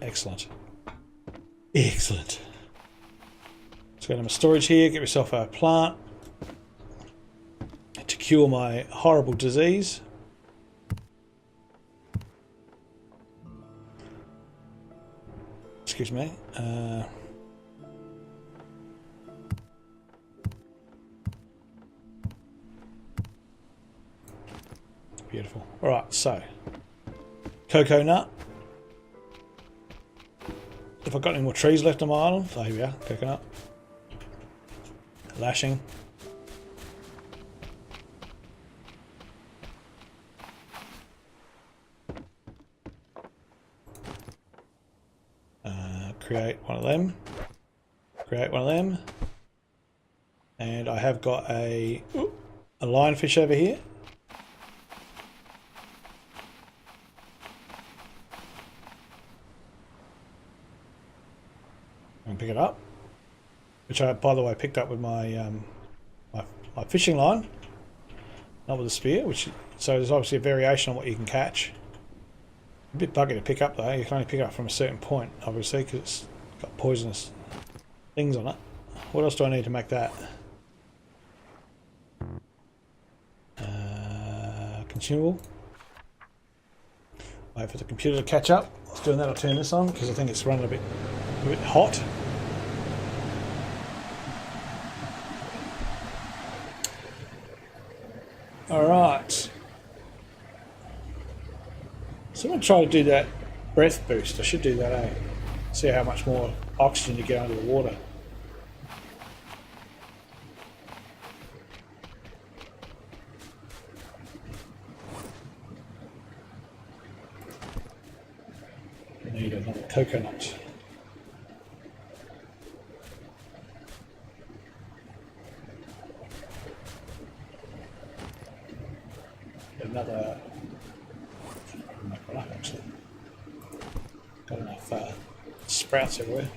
Excellent. Excellent. Let's go to my storage here, get myself a plant to cure my horrible disease. Excuse me. Beautiful. Alright, so cocoa nut. If I've got any more trees left on my island, so here we are, coconut. Lashing. Create one of them. Create one of them. And I have got a lionfish over here. And pick it up, which I, by the way, picked up with my my fishing line, not with a spear. So there's obviously a variation on what you can catch. A bit buggy to pick up though. You can only pick it up from a certain point, obviously, because it's got poisonous things on it. What else do I need to make that? Consumable. Wait for the computer to catch up. It's doing that. I'll turn this on because I think it's running a bit hot. Alright. So I'm going to try to do that breath boost. I should do that, eh? See how much more oxygen you get under the water. I need another coconut. another. Make one up actually. Got enough sprouts everywhere.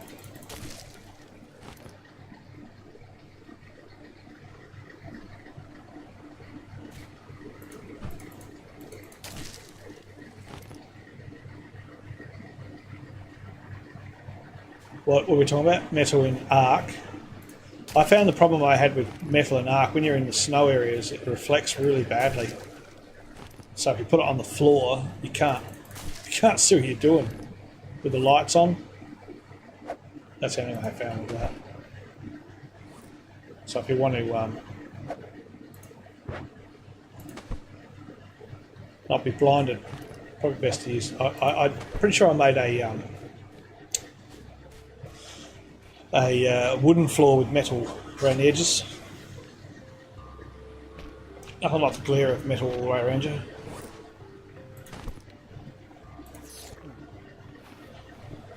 What were we talking about? Metal in Ark. I found the problem I had with metal in Ark, when you're in the snow areas, it reflects really badly. So if you put it on the floor, you can't see what you're doing with the lights on. That's the only thing I found with that. So if you want to not be blinded, probably best to use. I'm pretty sure I made a wooden floor with metal around the edges. Nothing like the glare of metal all the way around you.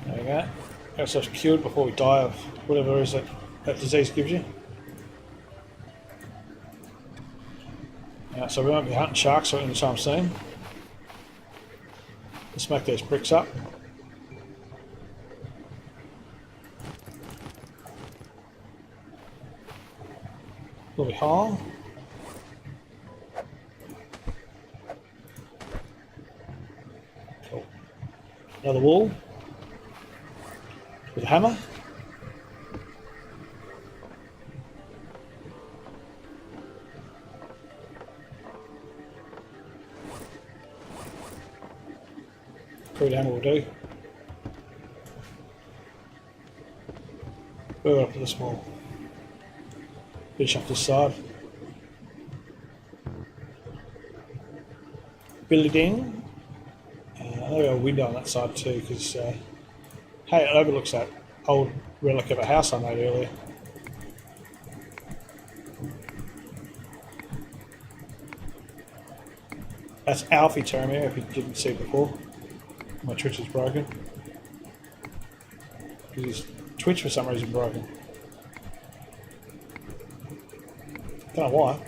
There we go. Get ourselves cured before we die of whatever it is that disease gives you. So we won't be hunting sharks or anytime soon. Let's smack those bricks up. Will be hole. Cool. Another wall with a hammer. Crude hammer will do. We're up to this wall. Finish off this side. Building. There we have a window on that side too, because hey, it overlooks that old relic of a house I made earlier. That's Alfie Terramere, if you didn't see before. My Twitch is broken. His Twitch for some reason broken. Don't know why.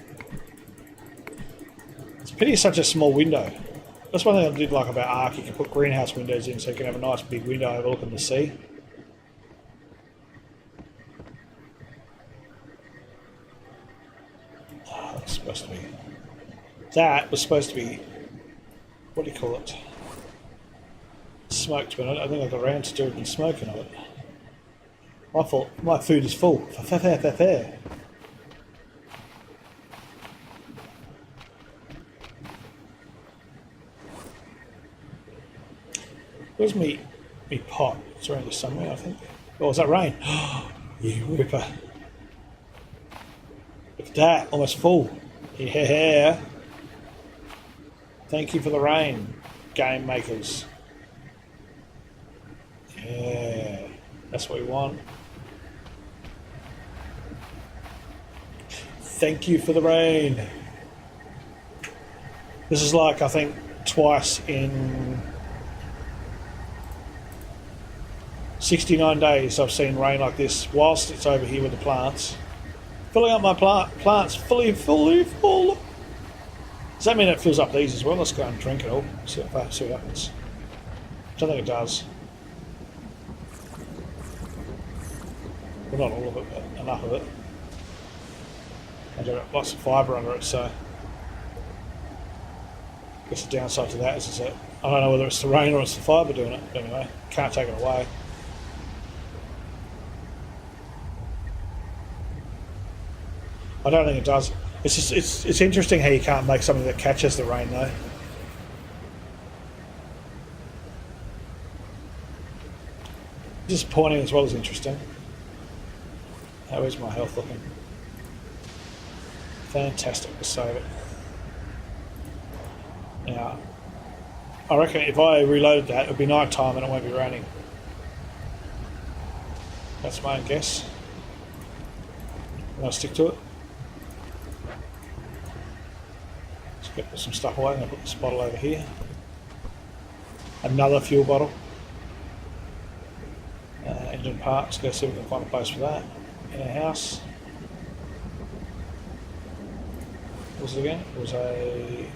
It's a pity it's such a small window. That's one thing I did like about Ark. You can put greenhouse windows in so you can have a nice big window overlooking the sea. Oh, that's supposed to be... That was supposed to be... What do you call it? Smoked, but I think I got around to doing smoking of it. My fault. My food is full. Fair. Where's me pot? It's around here somewhere, I think. Oh, is that rain? You ripper. Look at that, almost full. Yeah. Thank you for the rain, game makers. Yeah, that's what we want. Thank you for the rain. This is like, I think, twice in 69 days I've seen rain like this whilst it's over here with the plants. Filling up my plants fully full. Does that mean it fills up these as well? Let's go and drink it all. See what happens. I don't think it does. Well, not all of it, but enough of it. I've got lots of fibre under it, so I guess the downside to that is that I don't know whether it's the rain or it's the fibre doing it. But anyway, can't take it away. I don't think it does. It's just it's interesting how you can't make something that catches the rain though. Disappointing as well as interesting. How is my health looking? Fantastic to save it. Now, I reckon if I reloaded that, it would be night time and it won't be raining. That's my own guess. I'll stick to it. Let's put some stuff away. I'm going to put this bottle over here. Another fuel bottle. Engine parts. Go see if we can find a place for that in our house. What was it again? It was a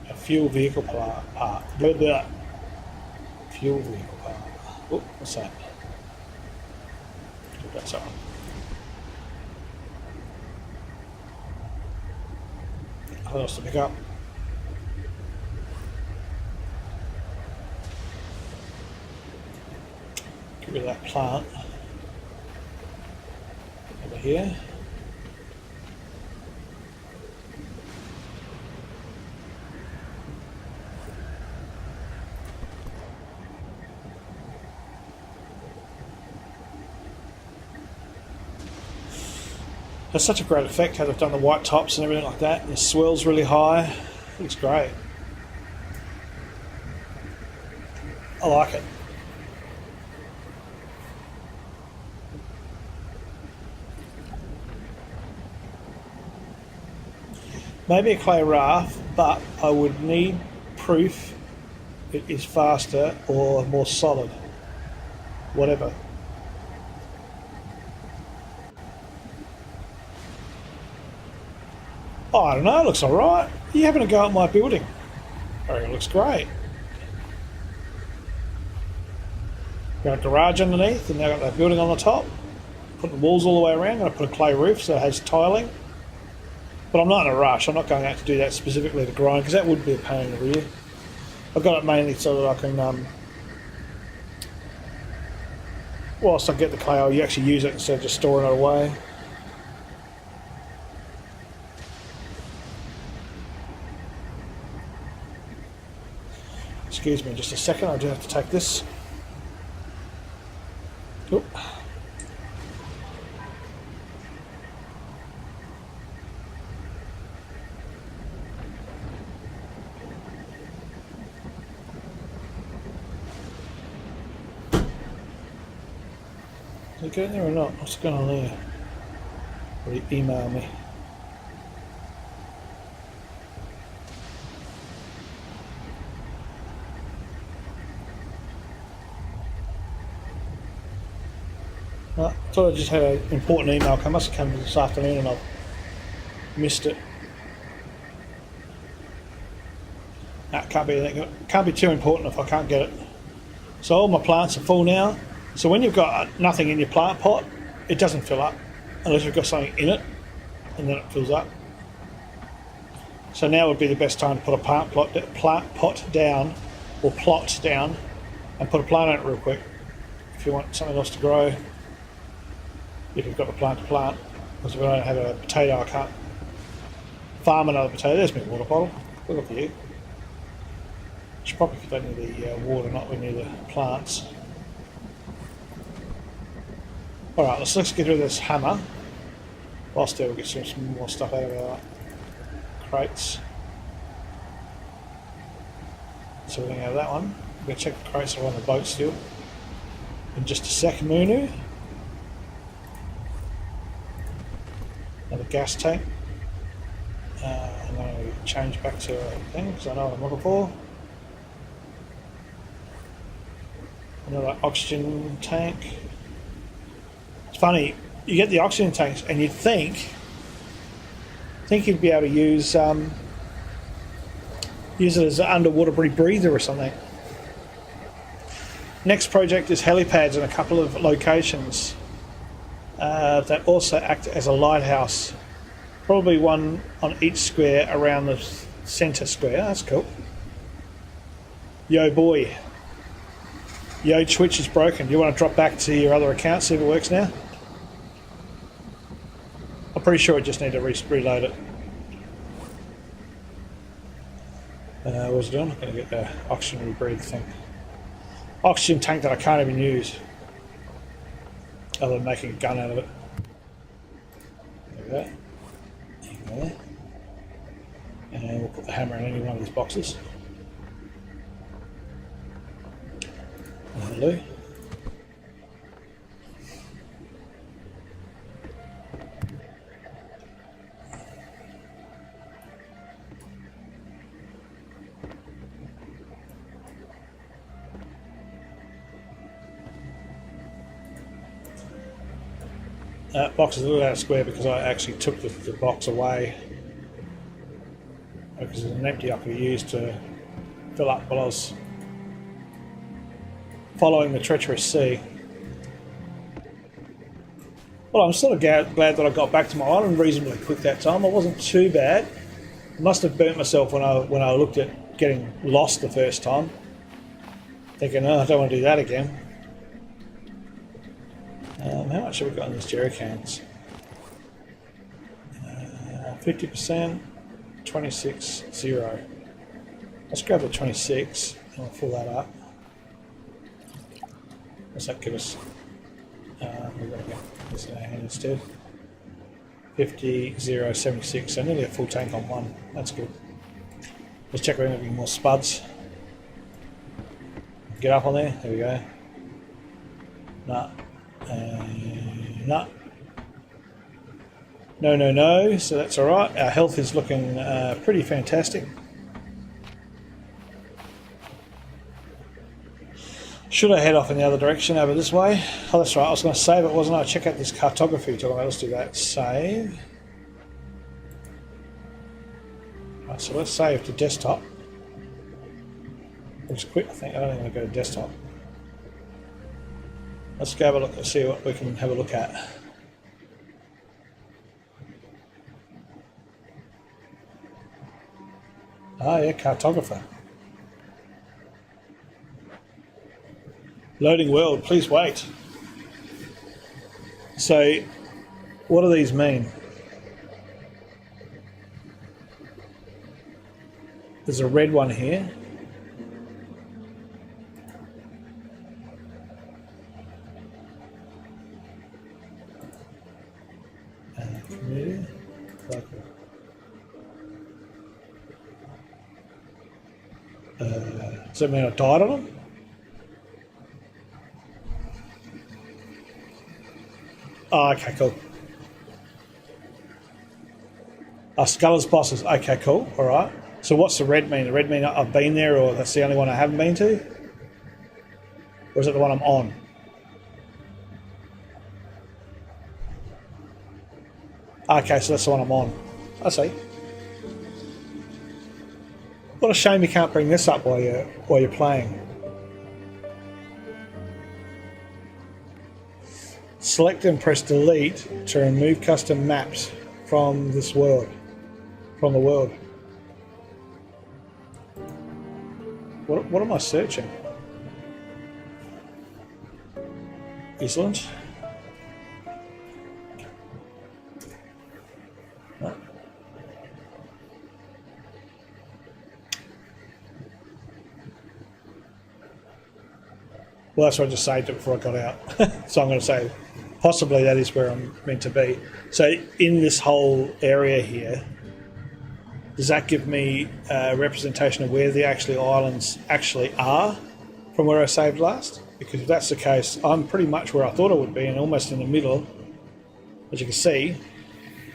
A fuel vehicle part. Blah, blah. Fuel vehicle part. Oh, what's that? Oh, that's something. What else to pick up? Get rid of that plant. Over here. That's such a great effect how they've done the white tops and everything like that. And the swell's really high. Looks great. I like it. Maybe a clay raft, but I would need proof it is faster or more solid. Whatever. Oh, I don't know, it looks alright. You having a go at my building? I reckon it looks great. Got a garage underneath and now got that building on the top. Put the walls all the way around. Going to put a clay roof so it has tiling. But I'm not in a rush. I'm not going out to do that specifically to grind because that would be a pain in the rear. I've got it mainly so that I can, whilst I get the clay, I'll actually use it instead of just storing it away. Excuse me just a second, I do have to take this. Oop. Is it getting there or not? What's going on there? Or you email me. I thought I just had an important email come. Must have come this afternoon and I've missed it. That can't be too important if I can't get it. So all my plants are full now. So when you've got nothing in your plant pot, it doesn't fill up unless you've got something in it, and then it fills up. So now would be the best time to put a plant pot down, or plot down, and put a plant in it real quick. If you want something else to grow. If you've got the plant to plant, because if I don't have a potato, I can't farm another potato. There's my water bottle. Look at you. Should probably put that in the water, not near the plants. Alright, let's get rid of this hammer. Whilst there, we'll get some more stuff out of our crates. So we're going to have that one. I'm going to check the crates are on the boat still. In just a sec, Moonu. Another gas tank. I'm going to change back to a thing because I know what I'm looking for. Another oxygen tank. It's funny, you get the oxygen tanks and you'd think you'd be able to use it as an underwater breather or something. Next project is helipads in a couple of locations that also act as a lighthouse. Probably one on each square around the centre square. That's cool. Yo boy. Yo, Twitch is broken. Do you want to drop back to your other account, see if it works now? I'm pretty sure I just need to reload it. What's it doing? I'm going to get the oxygen rebreathe thing. Oxygen tank that I can't even use. Other than making a gun out of it. There we go. There. And we'll put the hammer in any one of these boxes. Hello. That box is a little out of square because I actually took the box away because there's an empty I could use to fill up while I was following the treacherous sea. Well, I'm sort of glad that I got back to my island reasonably quick that time. It wasn't too bad. I must have burnt myself when I looked at getting lost the first time, thinking, oh, I don't want to do that again. How much have we got in these jerry cans? 50%, 26, 0. Let's grab the 26 and I'll fill that up. What's that give us? We're going to get this in our hand instead. 50, 0, 76. So nearly a full tank on one. That's good. Let's check we're having more spuds. Get up on there. There we go. Nah. Nah. No. So that's all right. Our health is looking pretty fantastic. Should I head off in the other direction over this way? Oh, that's right. I was going to save it, wasn't I? Check out this cartography you're talking about. Let's do that. Save. Right, so let's save to desktop. Looks quick, I think. I don't even want to go to desktop. Let's go have a look and see what we can have a look at. Ah, yeah, cartographer. Loading world, please wait. So, what do these mean? There's a red one here. Community. Local. Does that mean I died on them? Oh, okay, cool. Scullers bosses. Okay, cool. All right. So what's the red mean? The red mean I've been there, or that's the only one I haven't been to? Or is it the one I'm on? Okay, so that's the one I'm on. I see. What a shame you can't bring this up while you're playing. Select and press delete to remove custom maps from this world. From the world. What am I searching? Island? No. Well, that's why I just saved it before I got out. So I'm going to say possibly that is where I'm meant to be. So in this whole area here, does that give me a representation of where the islands actually are from where I saved last? Because if that's the case, I'm pretty much where I thought I would be, and almost in the middle, as you can see,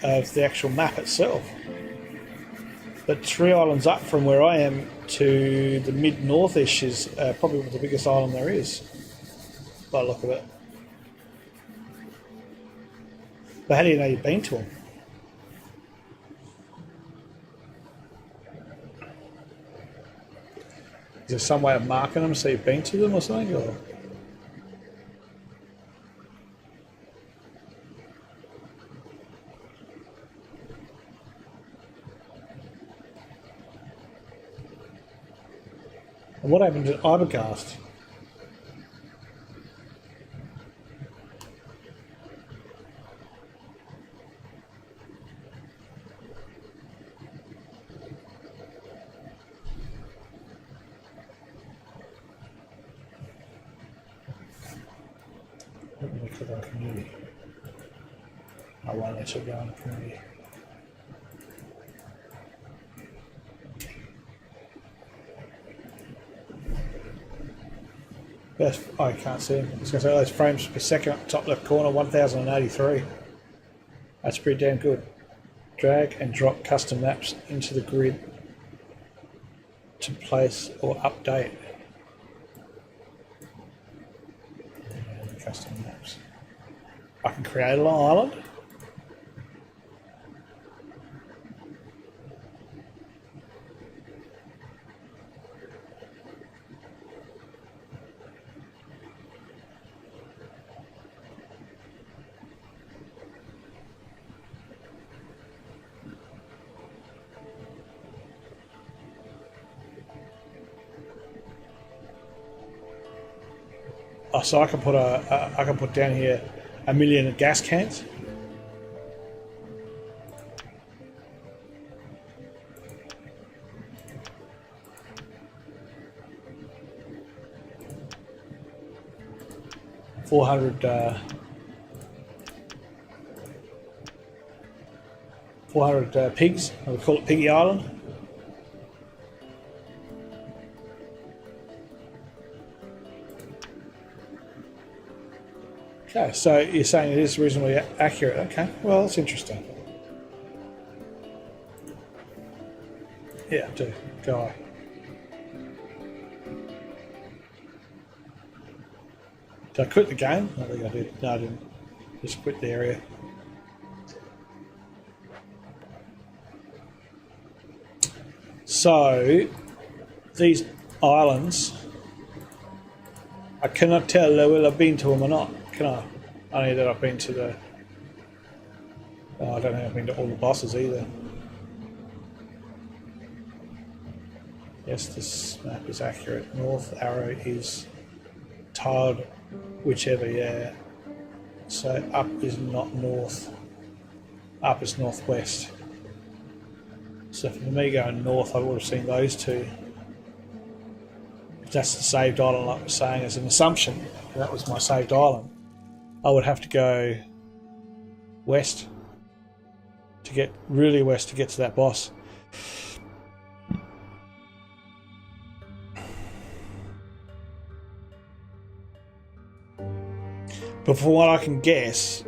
of the actual map itself. But 3 islands up from where I am to the mid-north-ish is probably the biggest island there is, by the look of it. But how do you know you've been to them? Is there some way of marking them so you've been to them or something? Or? And what happened to Ibergast? Let me click on community. I won't let you go on community. Best, I can't see them. I was going to say those frames per second up top left corner, 1083. That's pretty damn good. Drag and drop custom maps into the grid to place or update. Custom maps. I can create an island. Oh, so I can put I can put down here 1,000,000 gas cans. $400 pigs. We call it Piggy Island. Okay, so you're saying it is reasonably accurate. Okay, well, that's interesting. Yeah, I do. Guy. Did I quit the game? I think I did. No, I didn't. Just quit the area. So, these islands, I cannot tell whether I've been to them or not, can I? Only that I've been to the... Oh, I don't think I've been to all the bosses either. Yes, this map is accurate. North arrow is tiled, whichever, yeah. So up is not north. Up is northwest. So for me going north, I would have seen those two. If that's the saved island, like I was saying, as an assumption, that was my saved island, I would have to go west to get, really west to get to that boss. But from what I can guess,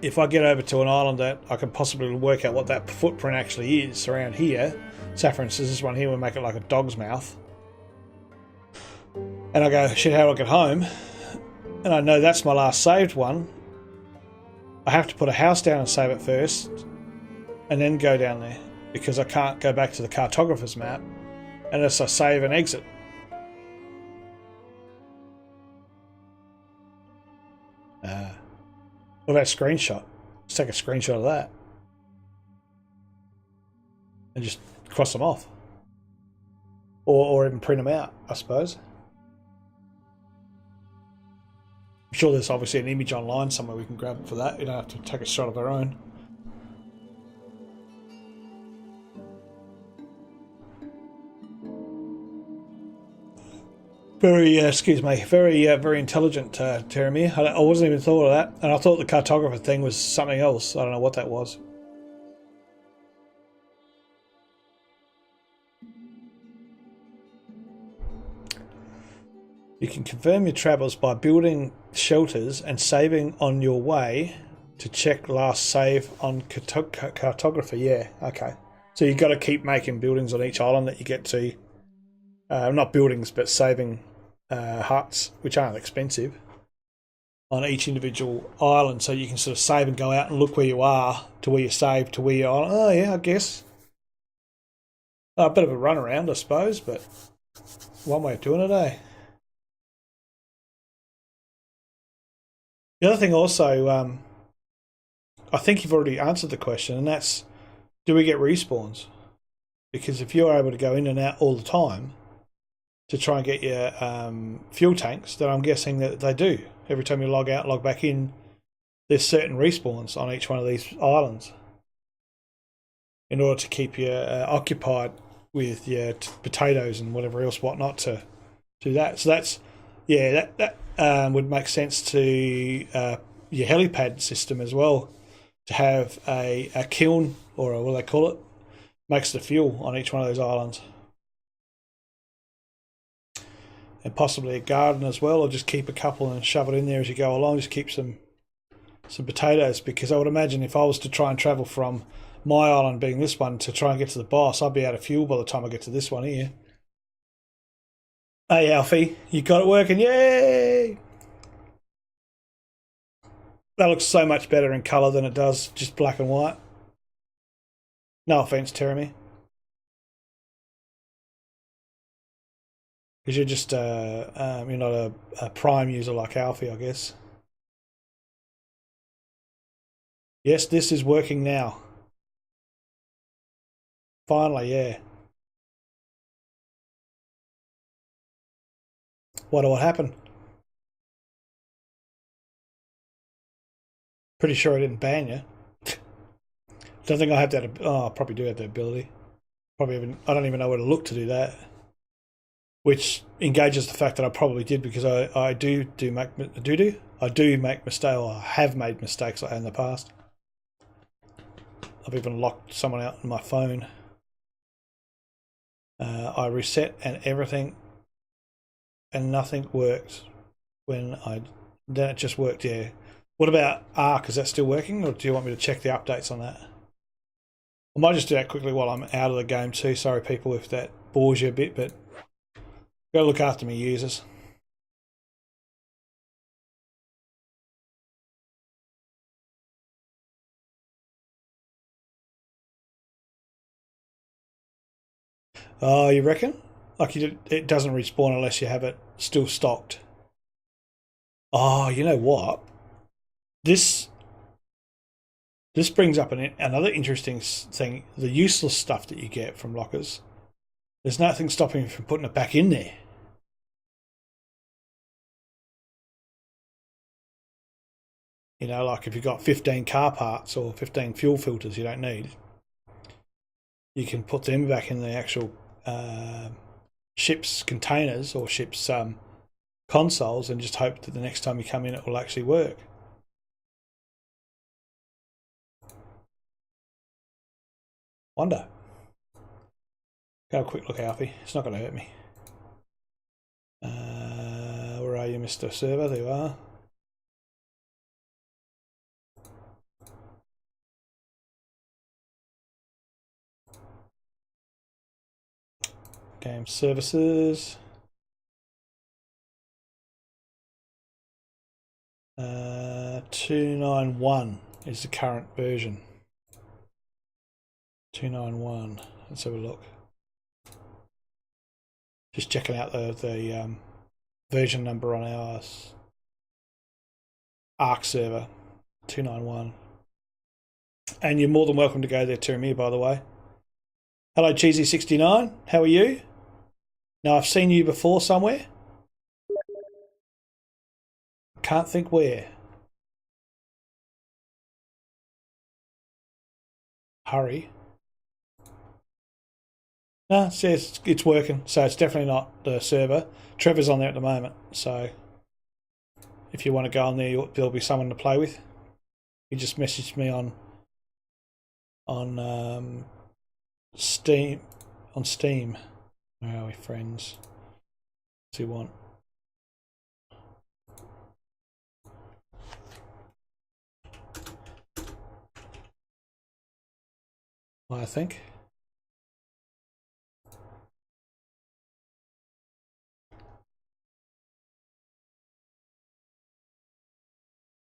if I get over to an island that I can possibly work out what that footprint actually is around here, say for instance this one here, we'll make it like a dog's mouth, and I go, shit, how do I get home? And I know that's my last saved one. I have to put a house down and save it first, and then go down there, because I can't go back to the cartographer's map unless I save and exit. What about a screenshot? Let's take a screenshot of that and just cross them off, or even print them out, I suppose. I'm sure there's obviously an image online somewhere we can grab it for that. You don't have to take a shot of our own. Very, excuse me, very intelligent, Jeremy. I wasn't even thought of that, and I thought the cartographer thing was something else. I don't know what that was. You can confirm your travels by building shelters and saving on your way to check last save on cartographer. Yeah, okay. So you've got to keep making buildings on each island that you get to. Not buildings, but saving huts, which aren't expensive, on each individual island, so you can sort of save and go out and look where you are to where you saved to where you are. Oh yeah, I guess a bit of a run around, I suppose, but one way of doing it, eh? The other thing also, I think you've already answered the question, and that's, do we get respawns? Because if you're able to go in and out all the time to try and get your fuel tanks, then I'm guessing that they do. Every time you log out, log back in, there's certain respawns on each one of these islands in order to keep you occupied with your potatoes and whatever else, whatnot, to do that. So that's, yeah, that would make sense to your helipad system as well, to have a kiln, or what do they call it, makes the fuel on each one of those islands. And possibly a garden as well, or just keep a couple and shove it in there as you go along. Just keep some potatoes, because I would imagine if I was to try and travel from my island, being this one, to try and get to the boss, I'd be out of fuel by the time I get to this one here. Hey Alfie, you got it working, yay! That looks so much better in colour than it does just black and white. No offence, Jeremy. Because you're just you're not a Prime user like Alfie, I guess. Yes, this is working now. Finally, yeah. What happened? Pretty sure I didn't ban you. Don't think I have that. Oh, I probably do have that ability. Probably even. I don't even know where to look to do that. Which engages the fact that I probably did, because I do make mistakes, or have made mistakes like that in the past. I've even locked someone out on my phone. I reset and everything, and nothing worked when then it just worked. Yeah. What about Arc? Is that still working, or do you want me to check the updates on that? I might just do that quickly while I'm out of the game too. Sorry, people, if that bores you a bit, but gotta look after me users. Oh, you reckon? Like it doesn't respawn unless you have it still stocked. Oh, you know what? This brings up another interesting thing: the useless stuff that you get from lockers. There's nothing stopping you from putting it back in there. You know, like if you've got 15 car parts or 15 fuel filters you don't need, you can put them back in the actual ship's containers or ship's consoles, and just hope that the next time you come in it will actually work. Wonder. Go a quick look, Alfie. It's not going to hurt me. Where are you, Mr. Server? There you are. Game services. 291 is the current version. 291. Let's have a look. Just checking out the version number on our Arc server. 291. And you're more than welcome to go there, Tiramir, by the way. Hello, Cheesy69. How are you? Now, I've seen you before somewhere. Can't think where. Hurry. No, it says it's working, so it's definitely not the server. Trevor's on there at the moment, so if you want to go on there, there'll be someone to play with. You just messaged me on Steam. On Steam. Where are we, friends? What's he want? I think.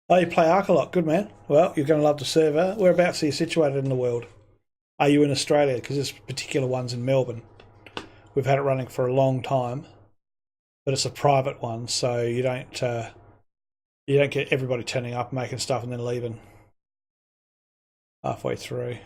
Oh, you play Arc a lot. Good, man. Well, you're going to love the server. Whereabouts are you situated in the world? Are you in Australia? Because this particular one's in Melbourne. We've had it running for a long time, but it's a private one, so you don't get everybody turning up, making stuff, and then leaving halfway through.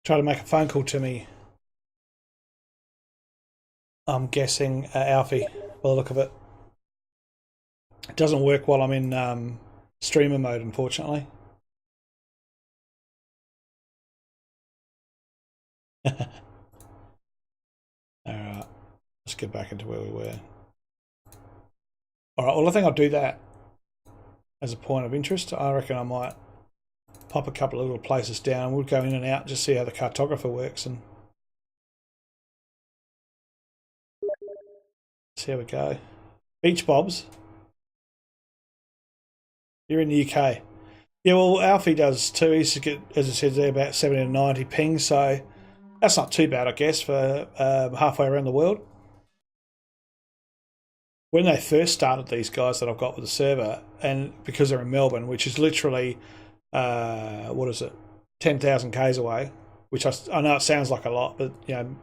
Try to make a phone call to me. I'm guessing Alfie, by the look of it. It doesn't work while I'm in streamer mode, unfortunately. Alright, let's get back into where we were. Alright, well, I think I'll do that as a point of interest. I reckon I might pop a couple of little places down. We'll go in and out, just see how the cartographer works and see how we go. Beach Bobs. You're in the UK. Yeah, well, Alfie does too. He's to get, as I said there, about 70 to 90 ping, so that's not too bad, I guess, for halfway around the world. When they first started, these guys that I've got with the server, and because they're in Melbourne, which is literally, 10,000 k's away, which I know it sounds like a lot, but you know,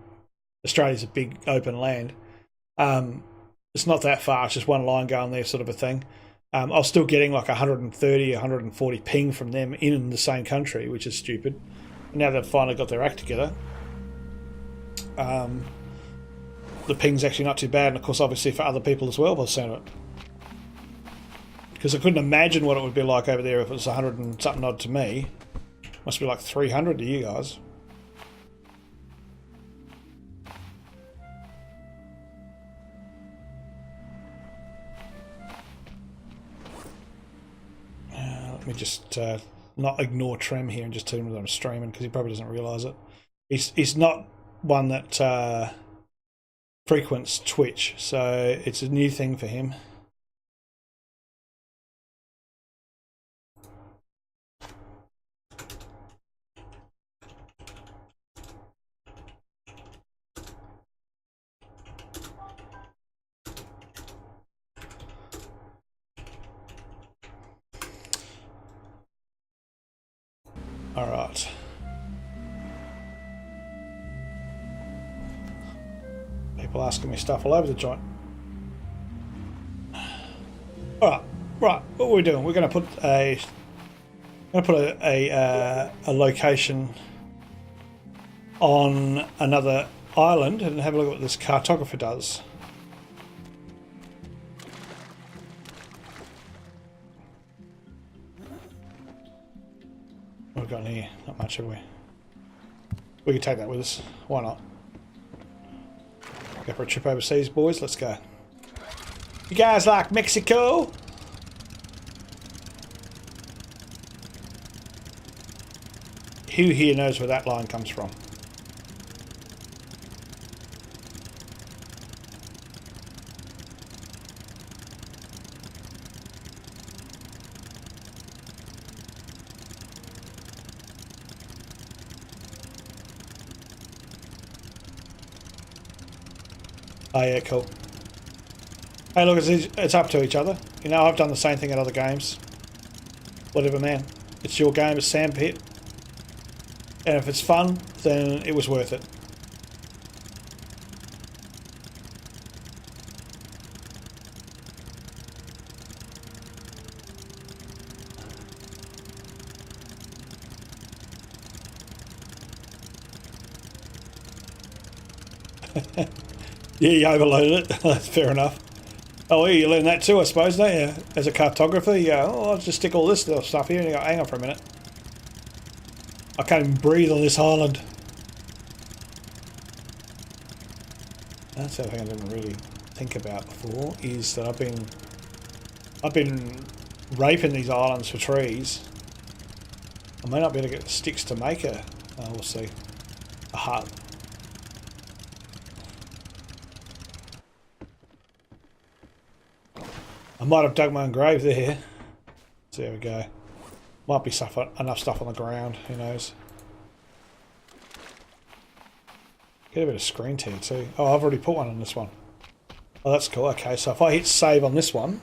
Australia's a big open land. It's not that far. It's just one line going there, sort of a thing. I was still getting like 130, 140 ping from them in the same country, which is stupid. And now they've finally got their act together. The ping's actually not too bad, and of course, obviously for other people as well, by the sound of it. Because I couldn't imagine what it would be like over there if it was 100 and something odd to me. Must be like 300 to you guys. Let me just not ignore Trem here and just tell him that I'm streaming, because he probably doesn't realise it. He's not one that frequents Twitch, so it's a new thing for him. All right. People asking me stuff all over the joint. All right, right. What are we doing? We're going to put a location on another island and have a look at what this cartographer does. What have we got in here? Not much, have we? We can take that with us. Why not? Go for a trip overseas, boys. Let's go. You guys like Mexico? Who here knows where that line comes from? Oh yeah, cool. Hey look, it's up to each other. You know, I've done the same thing at other games. Whatever, man. It's your game, it's Sandpit. And if it's fun, then it was worth it. Yeah, you overloaded it. That's fair enough. Oh, yeah, you learn that too, I suppose, don't you? As a cartographer, you go, oh, I'll just stick all this little stuff here, and you go, hang on for a minute. I can't even breathe on this island. That's the thing I didn't really think about before, is that I've been raping these islands for trees. I may not be able to get sticks to make we'll see, a hut. I might have dug my own grave there. So there we go. Might be enough stuff on the ground, who knows. Get a bit of screen tear too. Oh, I've already put one on this one. Oh, that's cool. Okay, so if I hit save on this one,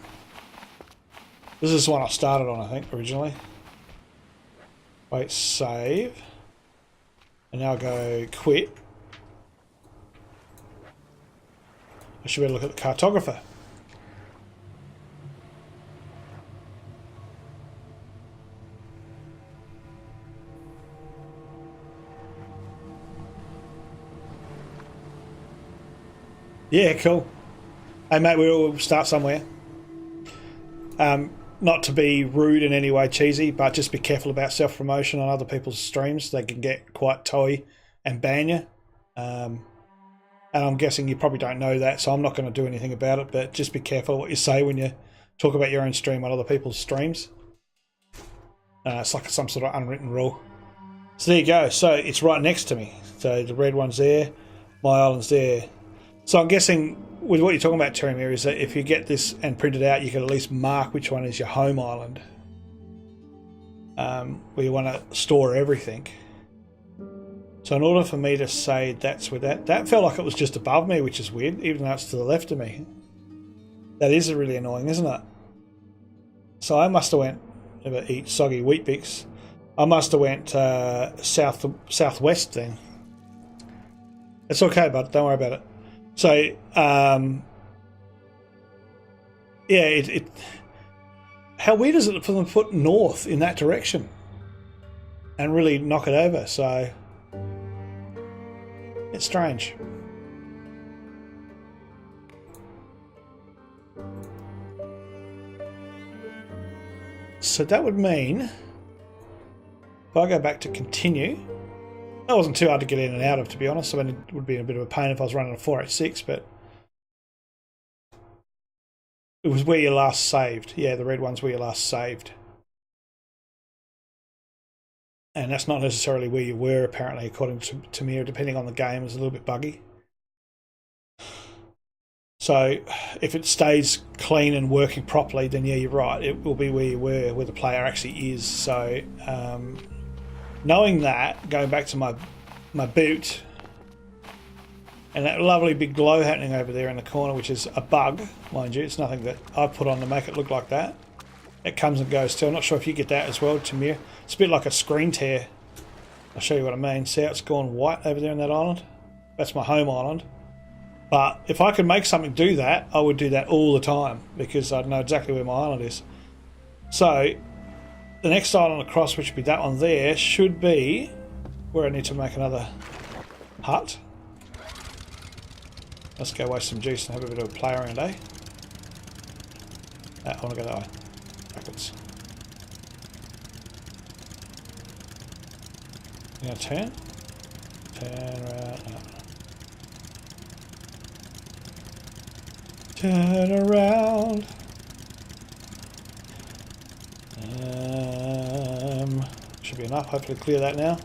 this is the one I started on, I think, originally. Wait, save. And now go quit. I should be able to look at the cartographer. Yeah, cool. Hey mate, we all start somewhere. Not to be rude in any way, cheesy, but just be careful about self-promotion on other people's streams. They can get quite toey and ban you. And I'm guessing you probably don't know that, so I'm not going to do anything about it, but just be careful what you say when you talk about your own stream on other people's streams. It's like some sort of unwritten rule. So there you go. So it's right next to me. So the red one's there, my island's there. So I'm guessing with what you're talking about, Terramir, is that if you get this and print it out, you can at least mark which one is your home island, where you want to store everything. So in order for me to say that's where that felt like it was just above me, which is weird, even though it's to the left of me. That is really annoying, isn't it? So I must have went, never eat soggy wheat bix. I must have went southwest then. It's okay, bud. Don't worry about it. So, yeah, how weird is it for them to put north in that direction and really knock it over? So it's strange. So that would mean if I go back to continue, that wasn't too hard to get in and out of, to be honest. I mean, it would be a bit of a pain if I was running a 486, but it was where you last saved. Yeah, the red one's where you last saved. And that's not necessarily where you were, apparently, according to me, depending on the game. It's a little bit buggy. So if it stays clean and working properly, then yeah, you're right. It will be where you were, where the player actually is. So knowing that, going back to my boot, and that lovely big glow happening over there in the corner, which is a bug, mind you. It's nothing that I put on to make it look like that. It comes and goes too. I'm not sure if you get that as well, Tamir. It's a bit like a screen tear. I'll show you what I mean. See how it's gone white over there on that island? That's my home island. But if I could make something do that, I would do that all the time because I'd know exactly where my island is. So the next island across, which would be that one there, should be where I need to make another hut. Let's go waste some juice and have a bit of a play around, eh? I want to go that way. Backwards. You gonna turn? Turn around. No. Turn around. Should be enough. Hopefully clear that now.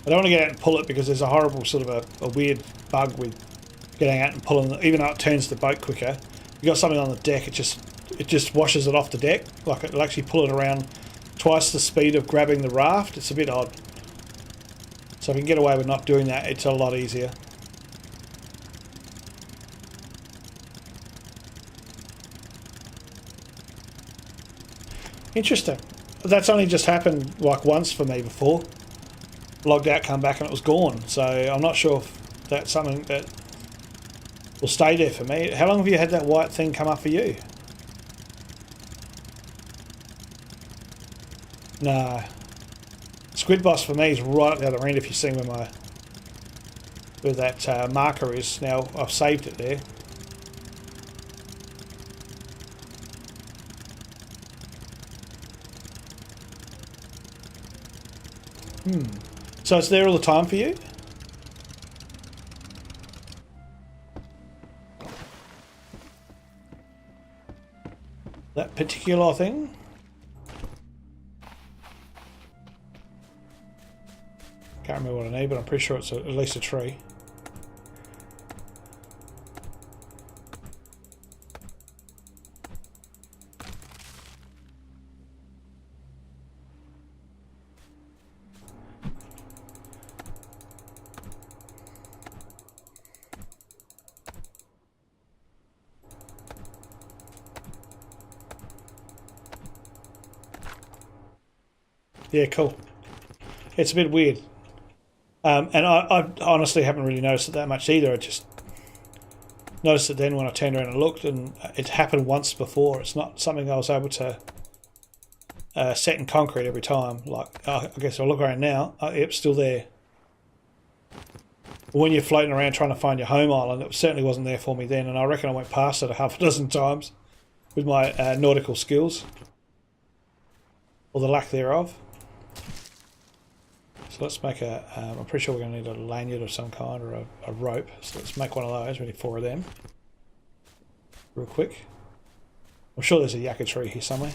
I don't want to get out and pull it because there's a horrible sort of a weird bug with getting out and pulling it, even though it turns the boat quicker. You got something on the deck, it just washes it off the deck. Like it'll actually pull it around twice the speed of grabbing the raft. It's a bit odd. So if you can get away with not doing that, it's a lot easier. Interesting. That's only just happened like once for me before. Logged out, come back and it was gone. So I'm not sure if that's something that will stay there for me. How long have you had that white thing come up for you? Nah. Squid Boss for me is right at the other end if you see where that marker is. Now I've saved it there. So it's there all the time for you? That particular thing? Can't remember what I need, but I'm pretty sure it's at least a tree. Yeah, cool. It's a bit weird. And I honestly haven't really noticed it that much either. I just noticed it then when I turned around and looked, and it happened once before. It's not something I was able to set in concrete every time. Like, I guess I'll look around now. Yep, it's still there. When you're floating around trying to find your home island, it certainly wasn't there for me then, and I reckon I went past it a half a dozen times with my nautical skills. Or the lack thereof. So let's make I'm pretty sure we're going to need a lanyard of some kind or a rope. So let's make one of those. We need 4 of them. Real quick. I'm sure there's a yucca tree here somewhere.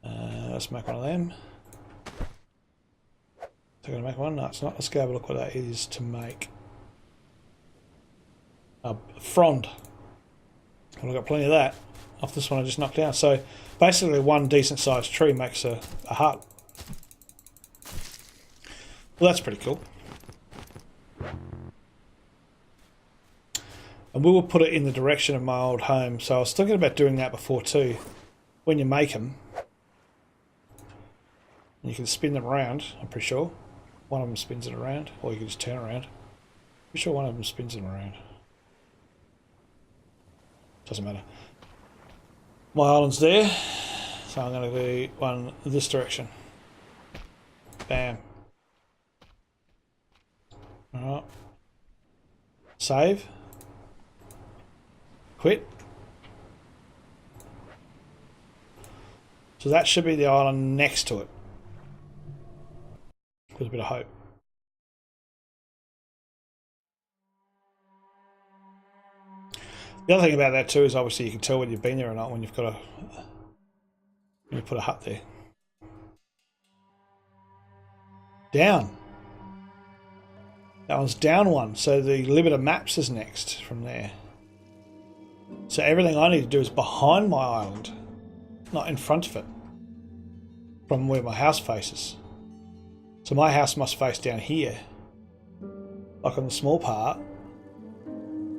Let's make one of them. Is that going to make one? No, it's not. Let's go have a look what that is to make. A frond. Well, I've got plenty of that off this one I just knocked down. So basically one decent sized tree makes a hut. Well, that's pretty cool. And we will put it in the direction of my old home. So I was thinking about doing that before too. When you make them, you can spin them around, I'm pretty sure. One of them spins it around, or you can just turn around. Pretty sure one of them spins them around. Doesn't matter. My island's there, so I'm going to do one this direction. Bam. Alright. Save. Quit. So that should be the island next to it. With a bit of hope. The other thing about that too is obviously you can tell whether you've been there or not when you've got a when you put a hut there. Down. That one's down one, so the limit of maps is next from there. So everything I need to do is behind my island, not in front of it, from where my house faces. So my house must face down here, like on the small part,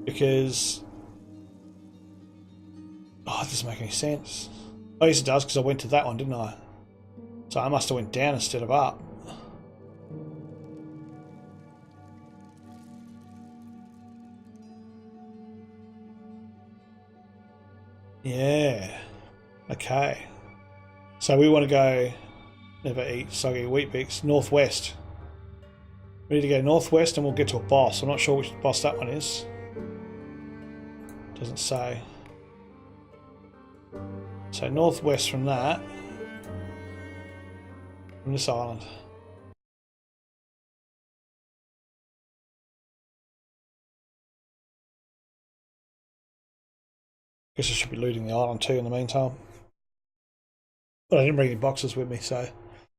because... Oh, it doesn't make any sense. Oh yes it does, because I went to that one, didn't I? So I must have went down instead of up. Yeah. Okay. So we want to go... Never eat soggy wheat bix. Northwest. We need to go northwest and we'll get to a boss. I'm not sure which boss that one is. Doesn't say. So northwest from that. From this island. Guess I should be looting the island too in the meantime. But I didn't bring any boxes with me, so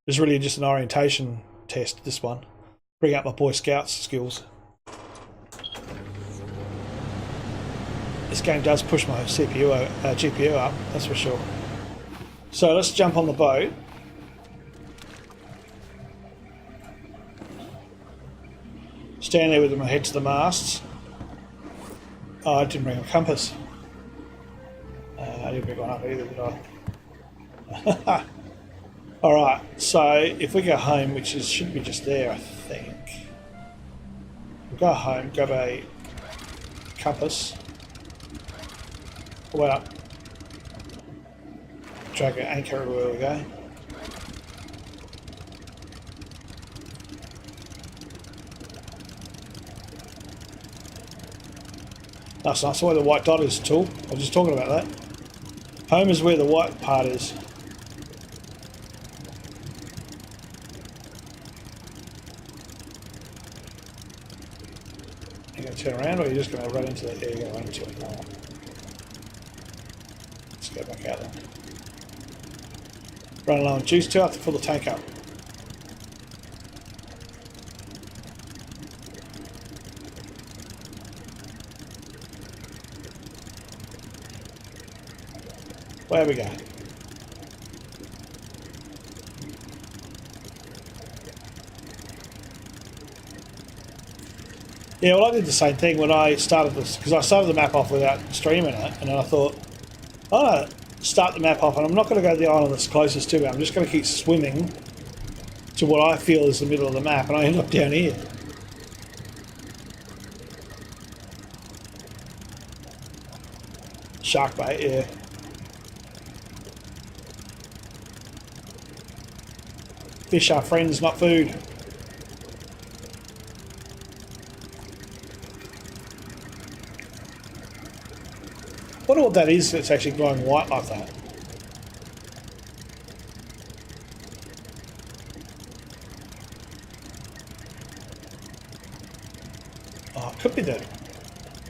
it's really just an orientation test, this one. Bring out my Boy Scouts skills. This game does push my GPU up, that's for sure. So let's jump on the boat. Stand there with my head to the masts. Oh, I didn't bring a compass. I didn't bring one up either, did I? Alright, so if we go home, which is should be just there, I think. We'll go home, grab a compass. Wait up. Drag an anchor everywhere we go. That's nice. Where the white dot is, tool. I was just talking about that. Home is where the white part is. You're going to turn around or you're just going to run into it? Yeah, you're going to run into it. Oh. Let's go back out then. Running low on juice too, I have to fill the tank up. There we go. Yeah, well I did the same thing when I started this, because I started the map off without streaming it, and then I thought, I'm going to start the map off and I'm not going to go to the island that's closest to me, I'm just going to keep swimming to what I feel is the middle of the map, and I end up down here. Shark bait, yeah. Fish are friends, not food. I wonder what that is that's actually glowing white like that. Oh, it could be the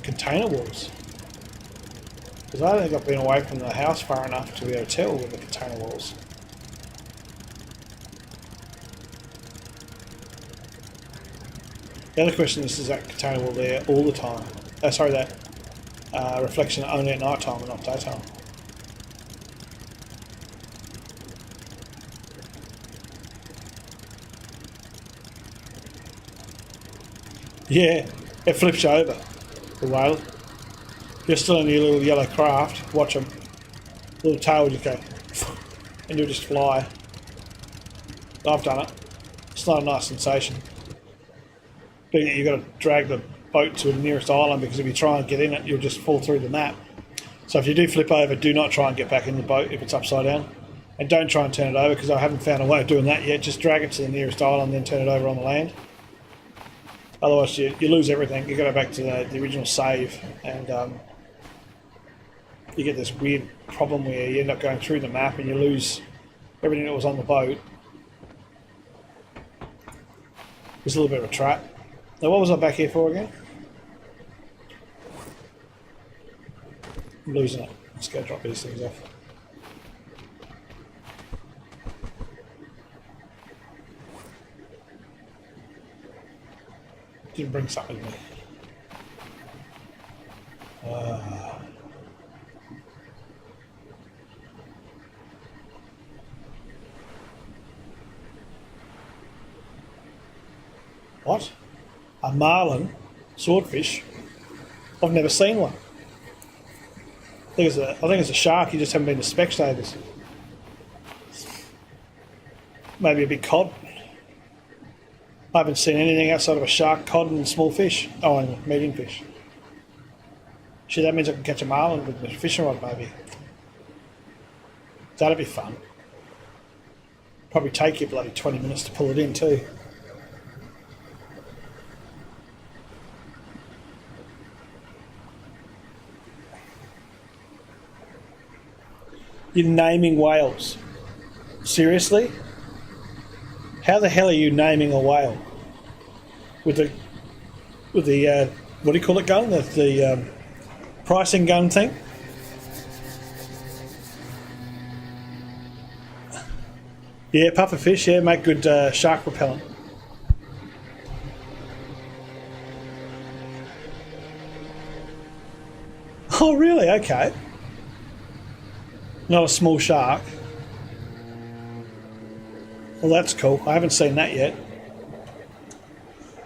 container walls. Because I don't think I've been away from the house far enough to be able to tell with the container walls. The other question is that container wall there all the time? Sorry, that reflection only at night time and not daytime. Yeah, it flips you over, the whale. You're still in your little yellow craft, watch them. Little tail would just go, and you'll just fly. I've done it. It's not a nice sensation. But you've got to drag the boat to the nearest island, because if you try and get in it, you'll just fall through the map. So if you do flip over, do not try and get back in the boat if it's upside down. And don't try and turn it over, because I haven't found a way of doing that yet. Just drag it to the nearest island and then turn it over on the land. Otherwise you lose everything. You got to go back to the original save, and you get this weird problem where you end up going through the map and you lose everything that was on the boat. It's a little bit of a trap. Now what was I back here for again? I'm losing it. Let's go drop these things off. Didn't bring something with me. What? A marlin swordfish? I've never seen one. I think it's a shark. You just haven't been to Specsavers. Maybe a big cod. I haven't seen anything outside of a shark, cod, and small fish. Oh, and medium fish. Shit, that means I can catch a marlin with a fishing rod, maybe. That'd be fun. Probably take you bloody 20 minutes to pull it in too. You're naming whales. Seriously? How the hell are you naming a whale? With the what do you call it gun? The pricing gun thing? Yeah, puffer fish, yeah, make good shark repellent. Oh really? Okay. Not a small shark. Well, that's cool. I haven't seen that yet.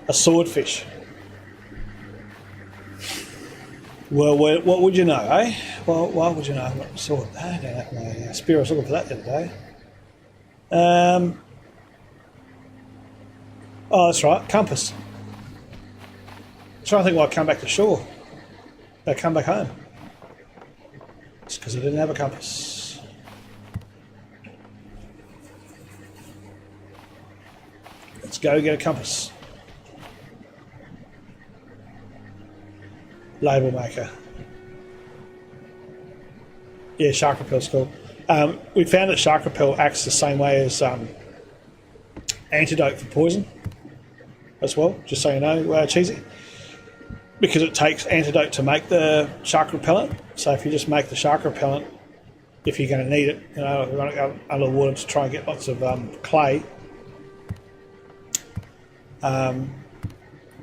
A swordfish. Well, what would you know, eh? Well, why would you know what a sword? I don't have my spear. I was looking for that the other day. Oh, that's right. Compass. I'm trying to think why I come back to shore. I come back home. It's because I didn't have a compass. Let's go get a compass. Label maker. Yeah, shark repel's cool. We found that shark repel acts the same way as antidote for poison as well, just so you know, Cheesy. Because it takes antidote to make the shark repellent. So if you just make the shark repellent, if you're going to need it, you know, if you're going to go under the water to try and get lots of clay,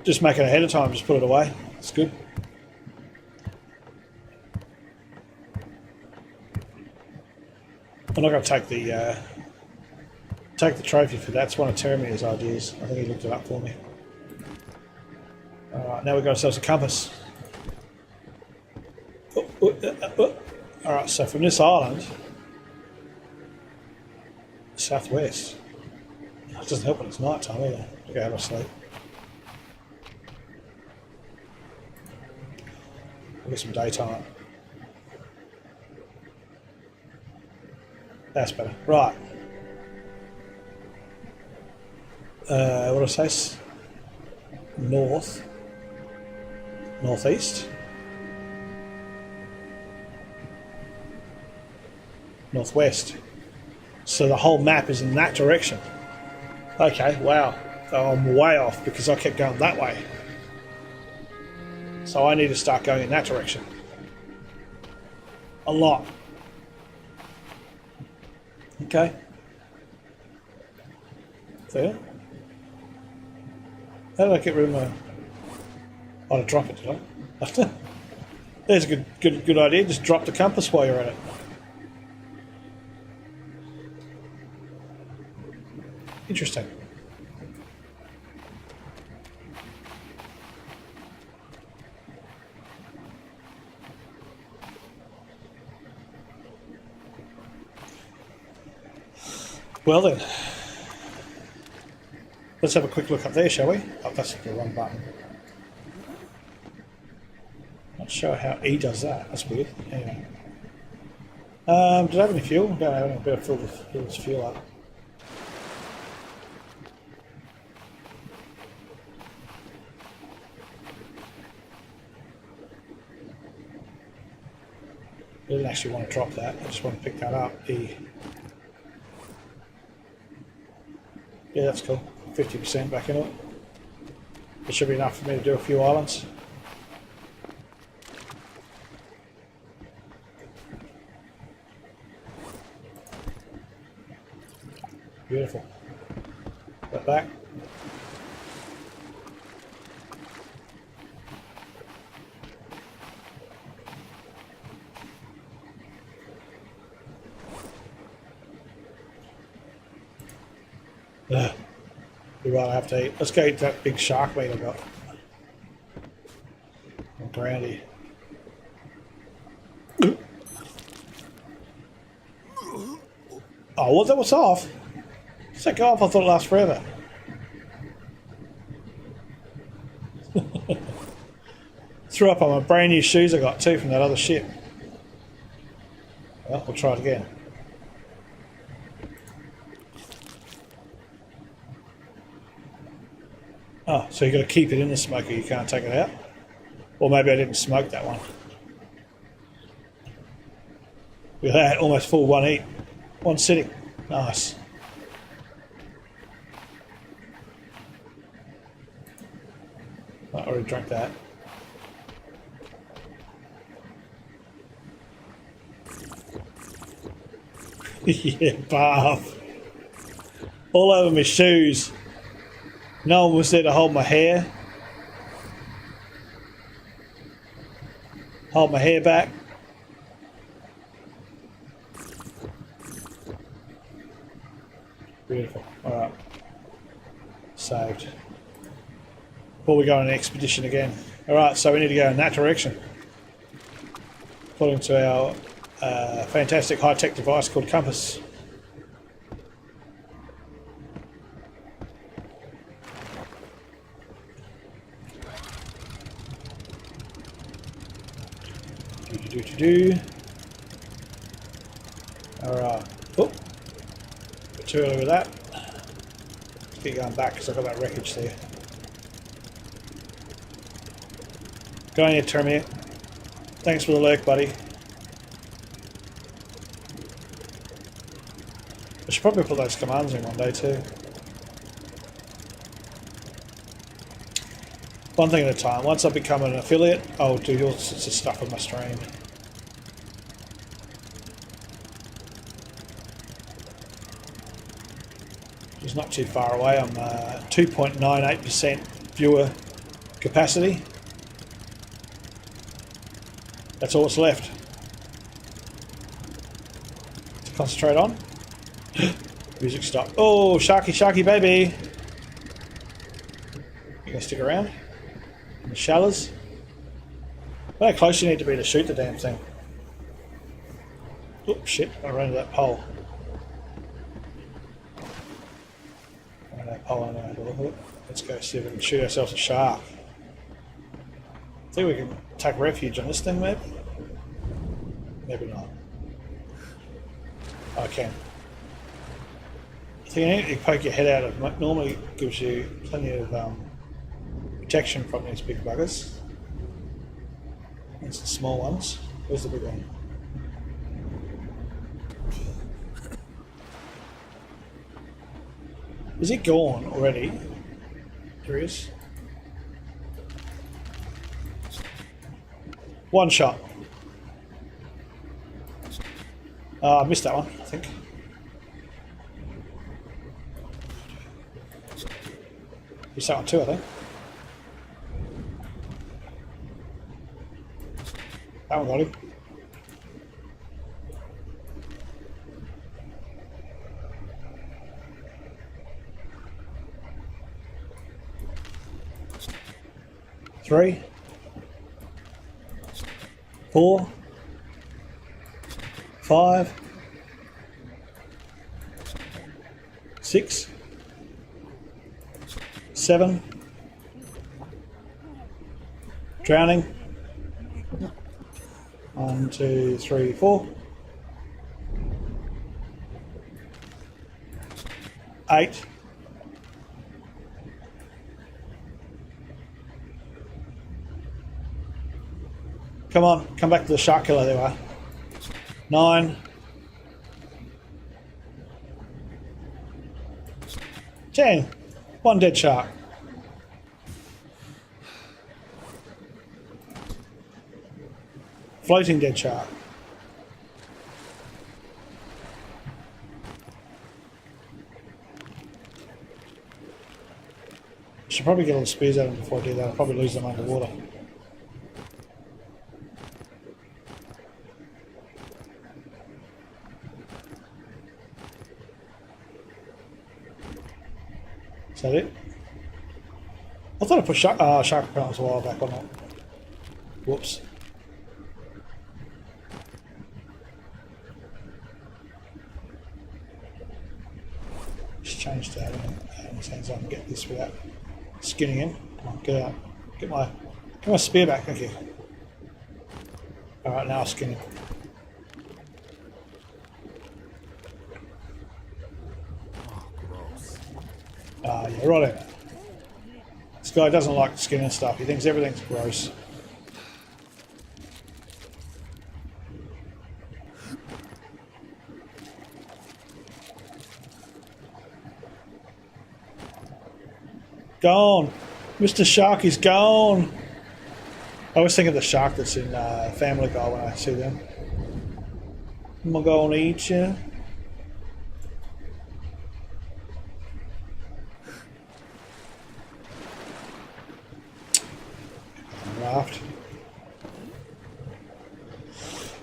just make it ahead of time, just put it away. It's good. I'm not going to take the trophy for that. It's one of Teremire's ideas. I think he looked it up for me. Alright, now we've got ourselves a compass. Alright, so from this island, southwest. It doesn't help when it's night time either. To go have a sleep. We'll get some daytime. That's better. Right. What do I say? North. Northeast. Northwest. So the whole map is in that direction. Okay, wow. So I'm way off because I kept going that way. So I need to start going in that direction. A lot. Okay. There. How did I get rid of my... Oh, to drop it, did I? There's a good idea. Just drop the compass while you're at it. Interesting. Well then, let's have a quick look up there, shall we? Oh, that's the wrong button. Not show how E does that. That's weird. Anyway. Did I have any fuel? Don't have any. Better fill this fuel up. I didn't actually want to drop that. I just want to pick that up. E. Yeah, that's cool. 50% back into it. It should be enough for me to do a few islands. Beautiful. That back. You're right, I have to eat. Let's go eat that big shark meat I got. I'm groundy. Oh, what's off? Does that go off? I thought it lasts forever. Threw up on my brand new shoes I got too from that other ship. Well, we'll try it again. Oh, so you got to keep it in the smoker, you can't take it out? Or maybe I didn't smoke that one. Look at that, almost full one eat. One sitting. Nice. I already drank that. Yeah, bath. All over my shoes. No one was there to hold my hair. Hold my hair back. Beautiful. Alright. Saved. Before we go on an expedition again. Alright, so we need to go in that direction. According to our fantastic high-tech device called compass. Alright. Oh, bit too early with that. Let's keep going back because I've got that wreckage there. Go on, you Termite. Thanks for the lurk, buddy. I should probably put those commands in one day too. One thing at a time. Once I become an affiliate, I'll do all sorts of stuff on my stream. It's not too far away. I'm 2.98% viewer capacity. That's all that's left to concentrate on. Music stopped. Oh, Sharky, Sharky, baby. You gonna stick around? In the shallows? How close you need to be to shoot the damn thing? Oops, shit, I ran into that pole. That pole I know. Let's go see if we can shoot ourselves a shark. I think we can take refuge on this thing, maybe? Maybe not. I can. I think anything you poke your head out of normally gives you plenty of protection from these big buggers. There's the small ones. Where's the big one? Is it gone already? There he is. One shot. I missed that one, I think. Missed that one too, I think. That one got him. Three. 4, 5, 6, 7, drowning, 1, 2, 3, 4. 8. Come on, come back to the shark killer. There you are. 9. 10. 1 dead shark. Floating dead shark. Should probably get all the spears out of them before I do that. I'll probably lose them underwater. Is that it? I thought I put shark repellents a while back on it. Whoops. Just change that and so I can get this without skinning in. Come on, get out. Get my spear back, thank you. Alright, now I'll skin it. Ah, yeah, right. This guy doesn't like skin and stuff. He thinks everything's gross. Gone. Mr. Shark is gone. I always think of the shark that's in Family Guy when I see them. I'm gonna eat you. Raft.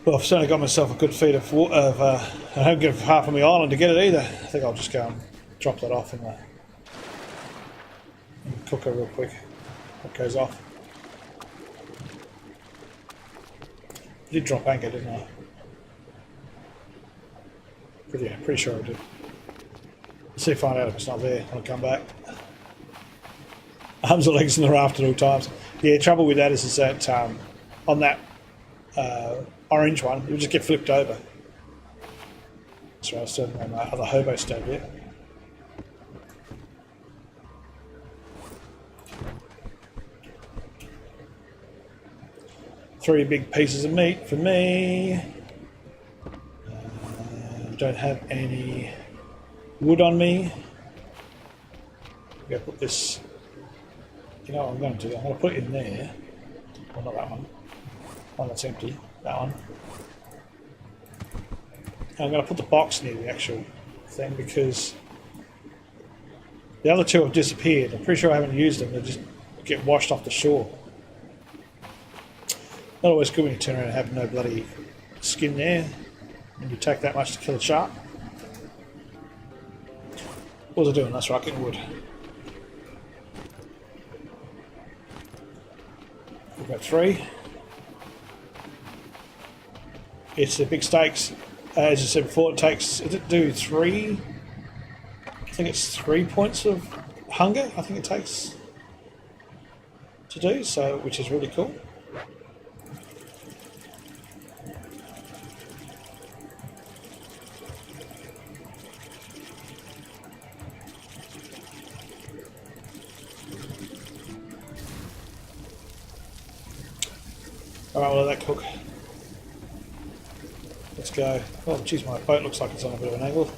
Well, I've certainly got myself a good feed of water. I don't give half of my island to get it either. I think I'll just go and drop that off in the cooker real quick. What goes off? I did drop anchor, didn't I? Pretty sure I did. Let's see if I find out if it's not there when I come back. Arms and legs in the raft at all times. Yeah, trouble with that is that on that orange one, you'll just get flipped over. That's right, I was doing on my other hobo stove here. Three big pieces of meat for me. Don't have any wood on me. I'm going to put this. You know what I'm going to do? I'm going to put it in there. Well, not that one. One that's empty. That one. And I'm going to put the box near the actual thing because the other two have disappeared. I'm pretty sure I haven't used them. They just get washed off the shore. Not always good when you turn around and have no bloody skin there. And you take that much to kill a shark. What was I doing? That's right, getting wood. We've got 3. It's the big steaks. As I said before, it takes, does it do 3? I think it's 3 points of hunger, I think it takes to do, so which is really cool. Alright, we'll let that cook. Let's go. Oh, geez, my boat looks like it's on a bit of an angle.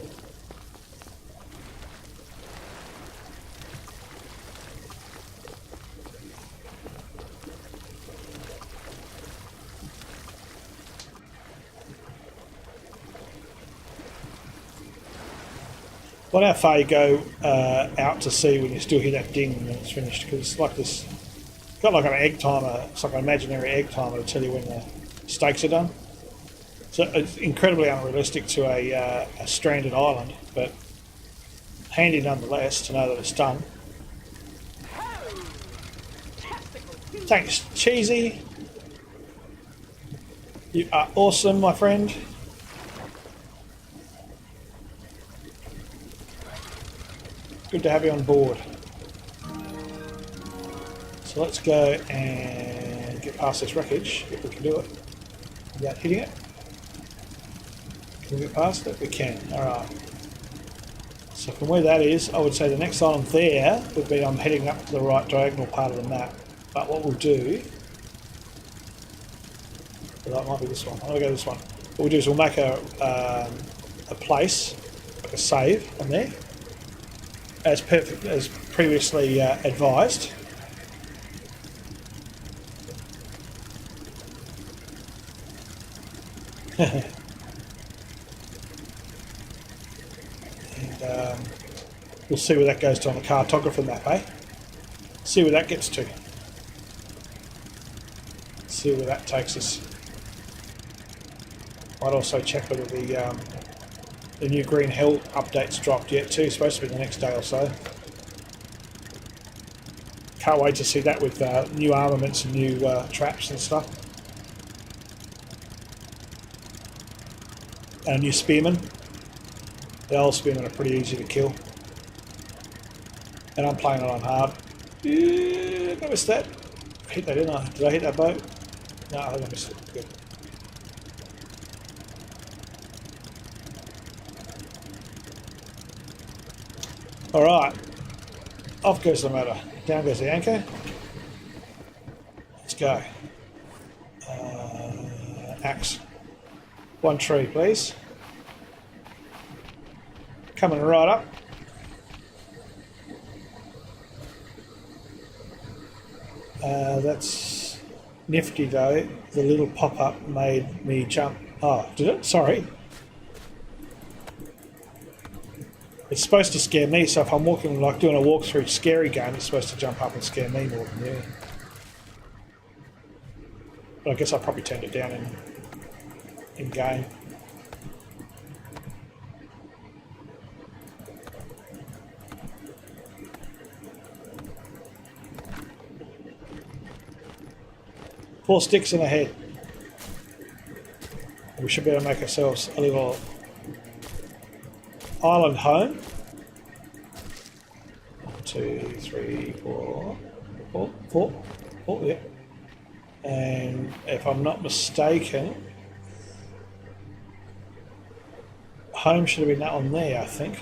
I wonder how far you go out to sea when you still hear that ding when it's finished, because it's like this. It's got like an egg timer. It's like an imaginary egg timer to tell you when the steaks are done. So it's incredibly unrealistic to a stranded island, but handy nonetheless to know that it's done. Thanks, Cheesy. You are awesome, my friend. Good to have you on board. So let's go and get past this wreckage, if we can do it. without hitting it. Can we get past it? We can. Alright. So from where that is, I would say the next island there would be I'm heading up to the right diagonal part of the map. But what we'll do... Well, that might be this one. I'm going to go this one. What we'll do is we'll make a place, like a save on there, as previously advised. And we'll see where that goes to on the cartographer map, eh? See where that gets to. See where that takes us. Might also check whether the new Green Hill update's dropped yet too. It's supposed to be the next day or so. Can't wait to see that with new armaments and new traps and stuff. And a new spearman. The old spearmen are pretty easy to kill. And I'm playing it on hard. I missed that. I hit that, didn't I? Did I hit that boat? No, I think I missed it. Good. Alright. Off goes the motor. Down goes the anchor. Let's go. Axe. One tree, please. Coming right up. That's nifty though. The little pop-up made me jump. Oh, did it? Sorry. It's supposed to scare me, so if I'm walking, like doing a walkthrough scary game, it's supposed to jump up and scare me more than you. But I guess I probably turned it down in game. Four sticks in a head. We should be able to make ourselves a little island home. 1, 2, 3, 4, 4, yeah. And if I'm not mistaken, home should have been that one there, I think.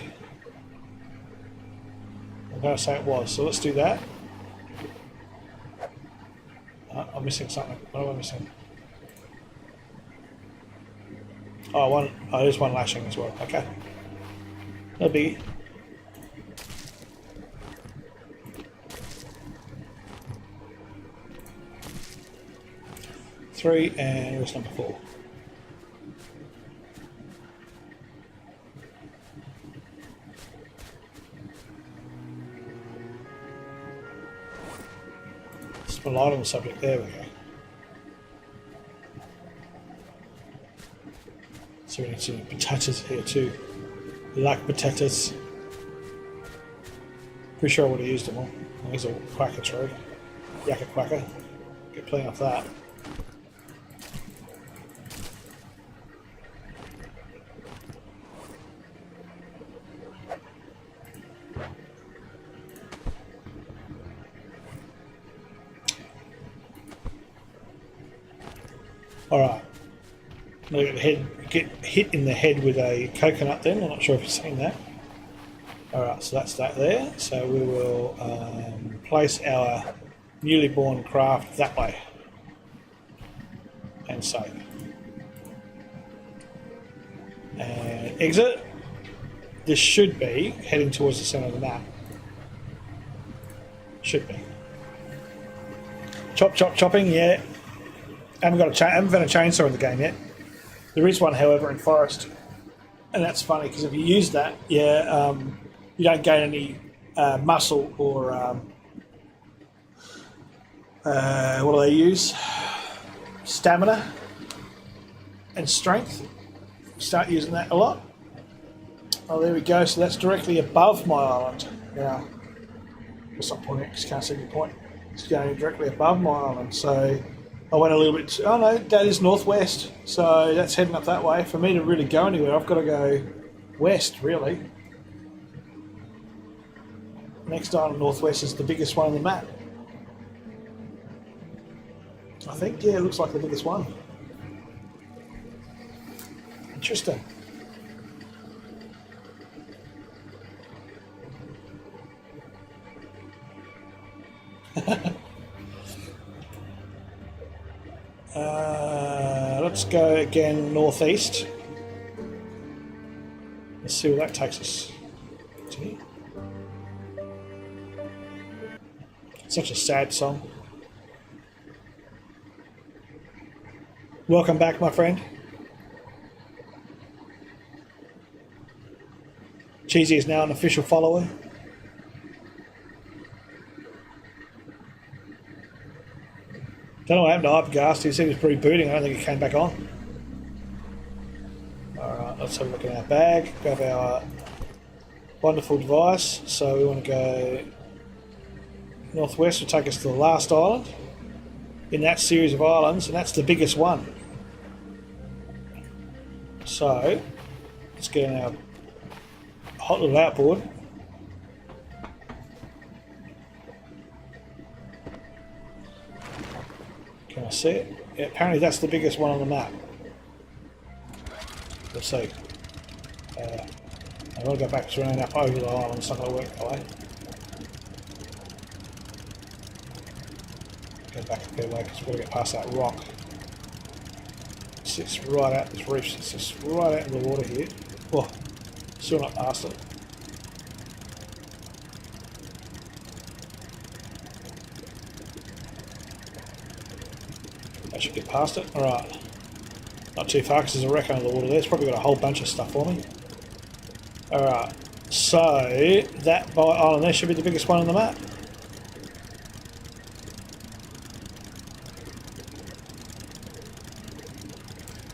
I'm going to say it was, so let's do that. I'm missing something. What am I missing? Oh, there's one lashing as well. Okay. No biggie. Three, and here's number 4. Just put a light on the subject. There we go. So we need some potatoes here too. Like potatoes. Pretty sure I would have used them all. There's a quacker tree. Yakka quacker. Get plenty off that. Alright. I'm going to get hit in the head with a coconut then. I'm not sure if you've seen that. Alright, so that's that there. So we will place our newly born craft that way. And save. And exit. This should be heading towards the centre of the map. Should be. Chop, chop, chopping, yeah. I haven't found a chainsaw in the game yet. There is one, however, in Forest, and that's funny because if you use that, you don't gain any muscle or what do they use? Stamina and strength. Start using that a lot. Oh, there we go. So that's directly above my island. Now, let's not point it because you can't see the point. It's going directly above my island. So I went a little bit. Oh no, that is northwest. So that's heading up that way. For me to really go anywhere, I've got to go west, really. Next island northwest is the biggest one on the map. I think, yeah, it looks like the biggest one. Interesting. Let's go again northeast. Let's see where that takes us. See? Such a sad song. Welcome back, my friend. Cheesy is now an official follower. Don't know what happened to Hypergast. He said he was rebooting. I don't think he came back on. Alright, let's have a look at our bag. Grab our wonderful device. So we want to go northwest, will take us to the last island in that series of islands, and that's the biggest one. So let's get in our hot little outboard. Can I see it? Yeah, apparently that's the biggest one on the map. Let's see. I've got to go back to running up over the island. It's not going to work that way. Go back a bit away because we've got to get past that rock. It sits right out this reef. It sits right out in the water here. Oh, still not past it. I should get past it. Alright. Not too far because there's a wreck under the water there. It's probably got a whole bunch of stuff for me. Alright. So, that island there should be the biggest one on the map.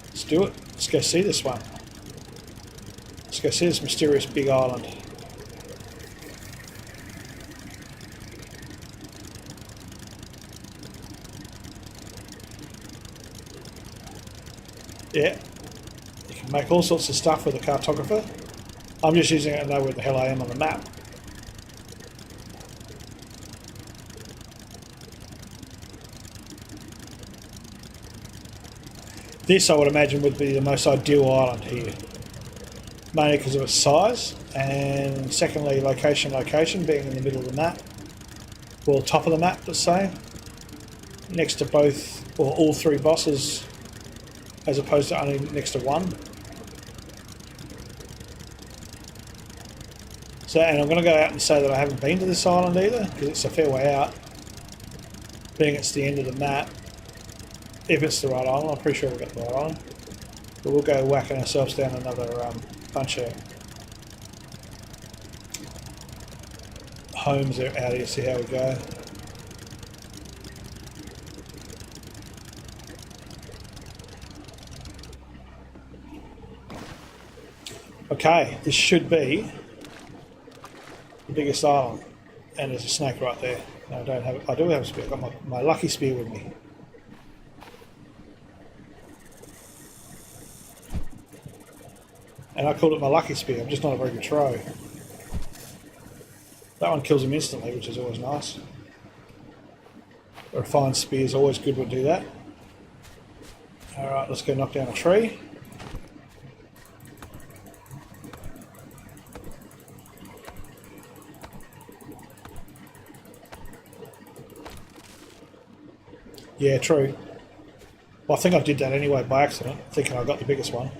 Let's do it. Let's go see this one. Let's go see this mysterious big island. Yeah, you can make all sorts of stuff with a cartographer. I'm just using it to know where the hell I am on the map. This, I would imagine, would be the most ideal island here. Mainly because of its size, and secondly, location, being in the middle of the map. Well, top of the map, let's say. Next to both, or all three bosses, as opposed to only next to one. So, and I'm going to go out and say that I haven't been to this island either, because it's a fair way out. Being it's the end of the map. If it's the right island, I'm pretty sure we've got the right island. But we'll go whacking ourselves down another bunch of homes out here, see how we go. Okay, this should be the biggest island, and there's a snake right there. No, I don't have it. I do have a spear. I've got my lucky spear with me. And I called it my lucky spear. I'm just not a very good throw. That one kills him instantly, which is always nice. A refined spear is always good. We'll do that. Alright, let's go knock down a tree. Yeah, true. Well, I think I did that anyway by accident, thinking I got the biggest one.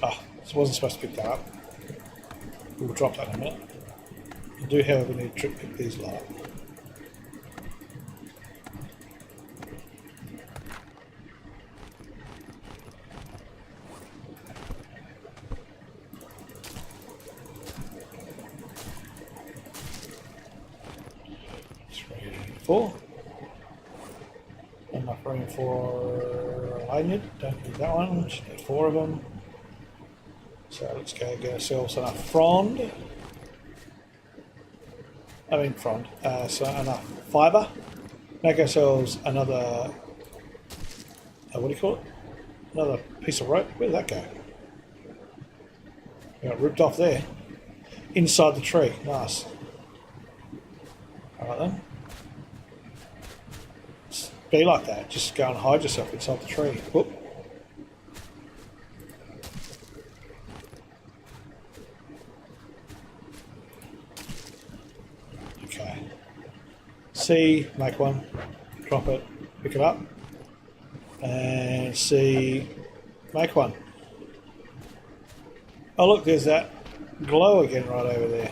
Ah, this wasn't supposed to pick that up. We'll drop that in a minute. I do, however, need to pick these lot up. Four. Enough room for a lanyard. Don't need that one. Just need 4 of them. So let's go get ourselves enough frond. So enough fibre. Make ourselves another. What do you call it? Another piece of rope. Where did that go? We got ripped off there. Inside the tree. Nice. Alright then. be like that. Just go and hide yourself inside the tree. Whoop. Okay. C, make one, drop it, pick it up, and C, make one. Oh look, there's that glow again right over there.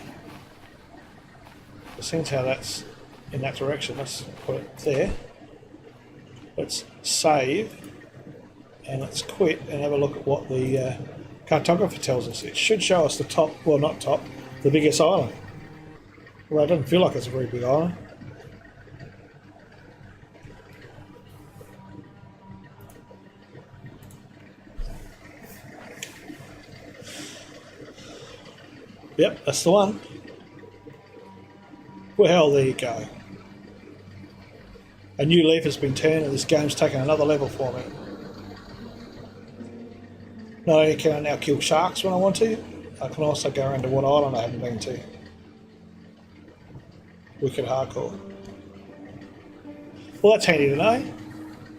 It seems how that's in that direction. Let's put it there. Let's save and let's quit and have a look at what the cartographer tells us. It should show us the top, well not top, the biggest island. Well, it doesn't feel like it's a very big island. Yep, that's the one. Well, there you go. A new leaf has been turned and this game's taken another level for me. Not only can I now kill sharks when I want to, I can also go around to what island I haven't been to. Wicked hardcore. Well, that's handy to know.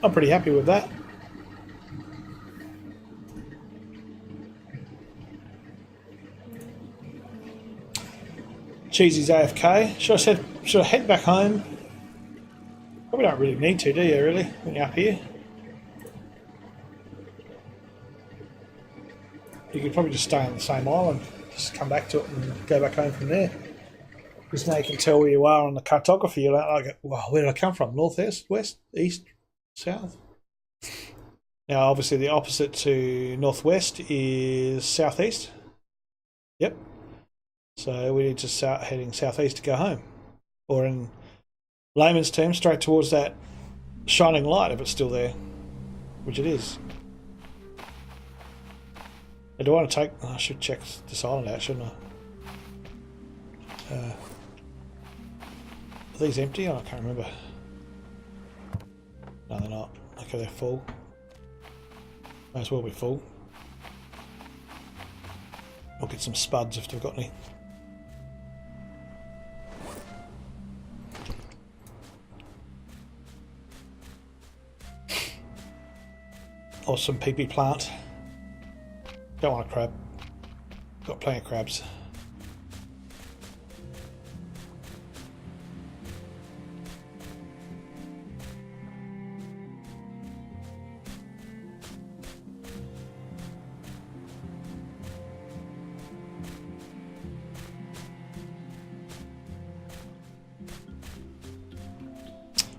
I'm pretty happy with that. Cheesy's AFK. Should I head back home? Probably don't really need to, do you, really, when you're up here? You could probably just stay on the same island, just come back to it and go back home from there. Because now you can tell where you are on the cartography. You're like, well, where did I come from? North, west, east, south? Now, obviously, the opposite to northwest is southeast. Yep. So we need to start heading southeast to go home. Or in layman's terms, straight towards that shining light if it's still there, which it is. I do want to take... I should check this island out, shouldn't I? Are these empty? I can't remember. No, they're not. Okay, they're full. May as well be full. I'll get some spuds if they've got any. Or some pee-pee plant. Don't want a crab. Got plenty of crabs.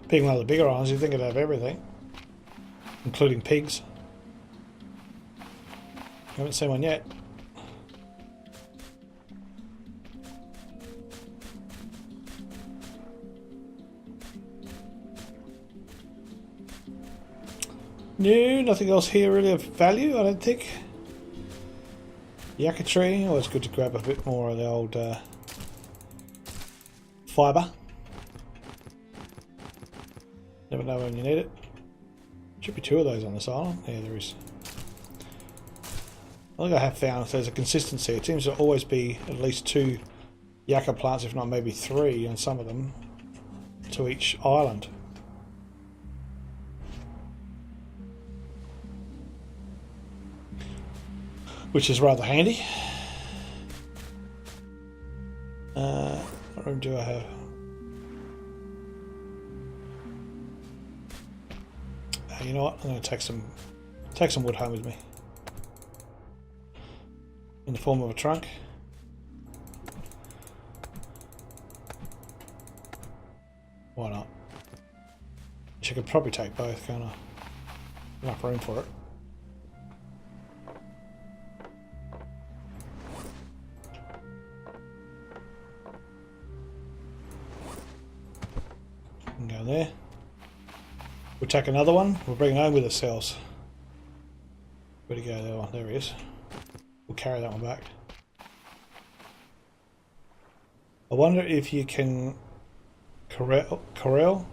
Being one of the bigger islands, you'd think it'd have everything, including pigs. Haven't seen one yet. No, nothing else here really of value, I don't think. Yucca tree, always good to grab a bit more of the old fibre. Never know when you need it. Should be two of those on this island. Yeah, there is. I think I have found if there's a consistency, it seems to always be at least two yucca plants, if not maybe three on some of them, to each island. Which is rather handy. What room do I have? You know what? I'm going to take some wood home with me. In the form of a trunk. Why not? I could probably take both, can't I? Enough room for it. And go there. We'll take another one. We'll bring it home with ourselves. Where'd he go? There, there he is. We'll carry that one back. I wonder if you can corral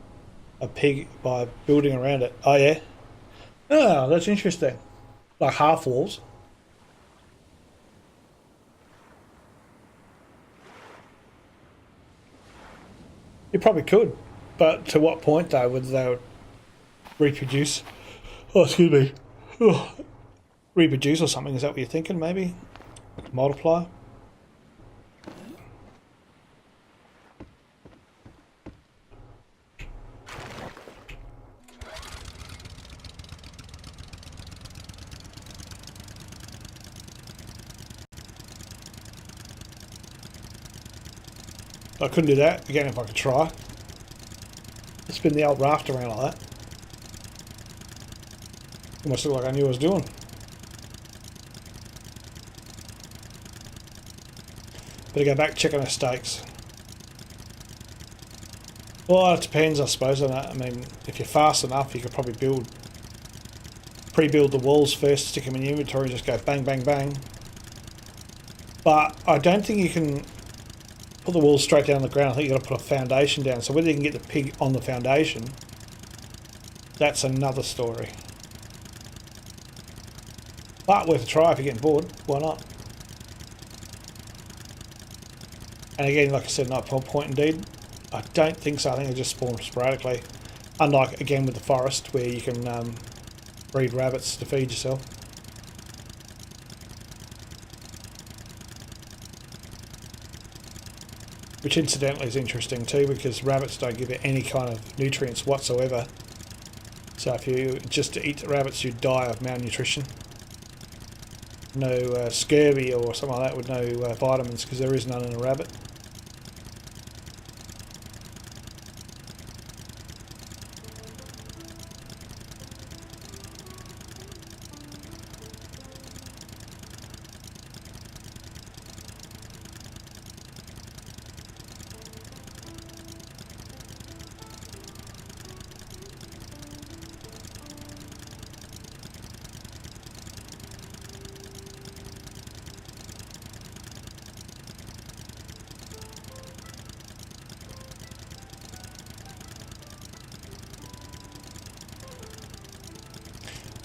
a pig by building around it. Oh yeah. Oh, that's interesting. Like half walls. You probably could, but to what point though? Would they reproduce. Oh, excuse me. Oh, reproduce or something. Is that what you're thinking? Maybe multiply. I couldn't do that again if I could try. Spin the old raft around like that. Almost looked like I knew what I was doing. Better go back, check on our stakes. Well, it depends, I suppose, on that. I mean, if you're fast enough, you could probably pre-build the walls first, stick them in your inventory, and just go bang, bang, bang. But I don't think you can put the walls straight down the ground. I think you've got to put a foundation down. So whether you can get the pig on the foundation, that's another story. But worth a try if you're getting bored. Why not? And again, like I said, not point indeed. I don't think so. I think they just spawn sporadically. Unlike, again, with the forest, where you can breed rabbits to feed yourself. Which incidentally is interesting too, because rabbits don't give it any kind of nutrients whatsoever. So if you just eat rabbits, you die of malnutrition. No scurvy or something like that with no vitamins, because there is none in a rabbit.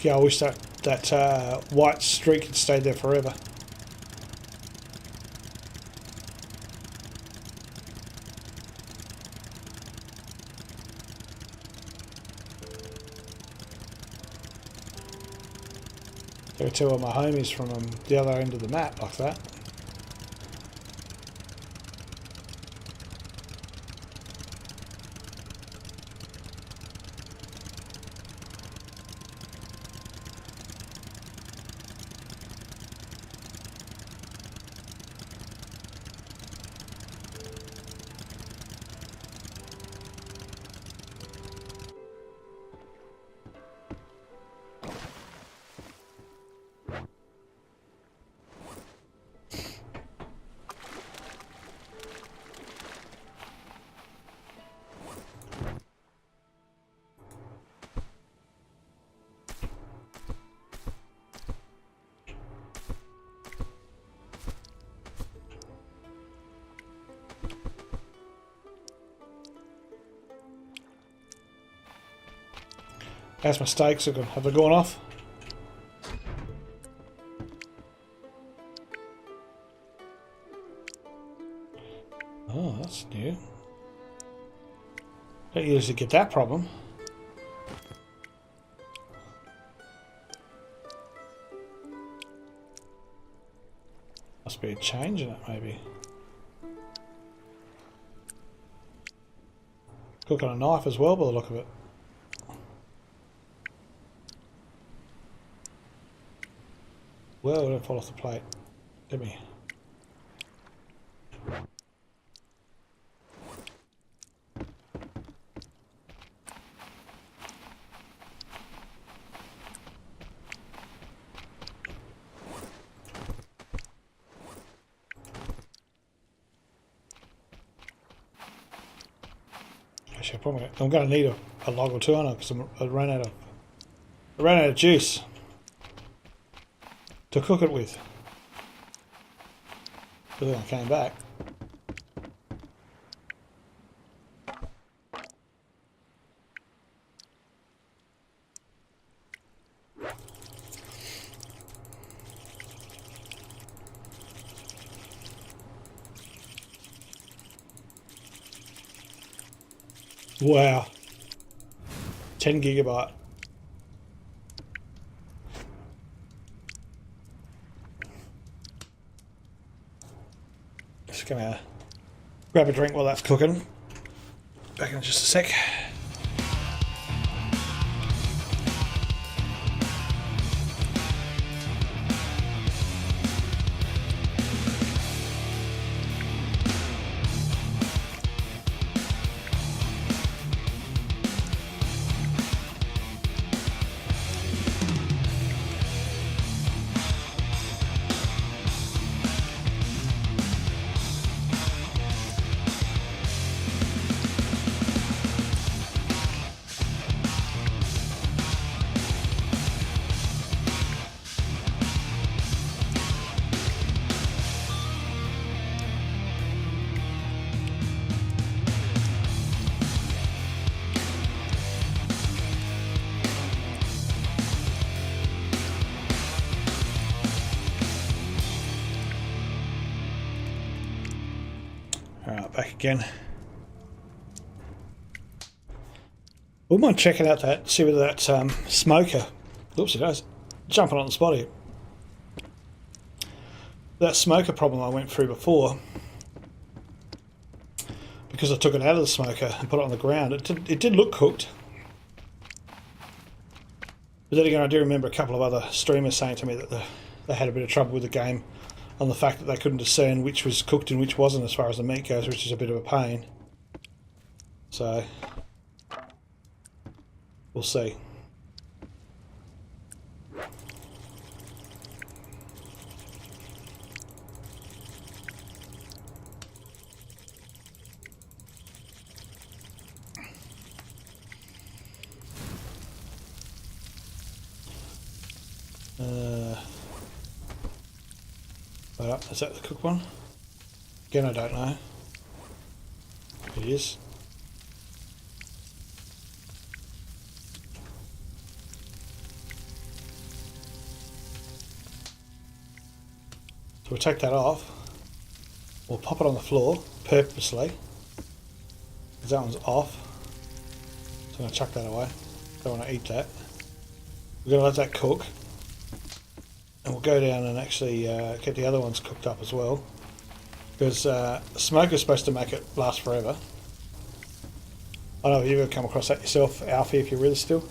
Yeah, I wish that white streak had stayed there forever. There are two of my homies from the other end of the map like that. How's my steaks looking? Have they gone off? Oh, that's new. Don't usually get that problem. Must be a change in it, maybe. Cook on a knife as well, by the look of it. Well, don't fall off the plate. Let me. Actually, I'm going to need a log or two on it because I ran out of juice to cook it with. But then I came back. Wow. 10 gigabyte. Just gonna grab a drink while that's cooking. Back in just a sec. Alright, back again. Wouldn't mind checking out that, see whether that smoker, oops it does, jumping on the spot here. That smoker problem I went through before, because I took it out of the smoker and put it on the ground, it did look cooked. But then again, I do remember a couple of other streamers saying to me that they had a bit of trouble with the game on the fact that they couldn't discern which was cooked and which wasn't as far as the meat goes, which is a bit of a pain. So, we'll see. Is that the cooked one? Again, I don't know. It is. So we'll take that off. We'll pop it on the floor purposely, because that one's off. So I'm going to chuck that away. Don't want to eat that. We're going to let that cook. And we'll go down and actually get the other ones cooked up as well, because smoke is supposed to make it last forever. I don't know if you've ever come across that yourself, Alfie, if you're with us still.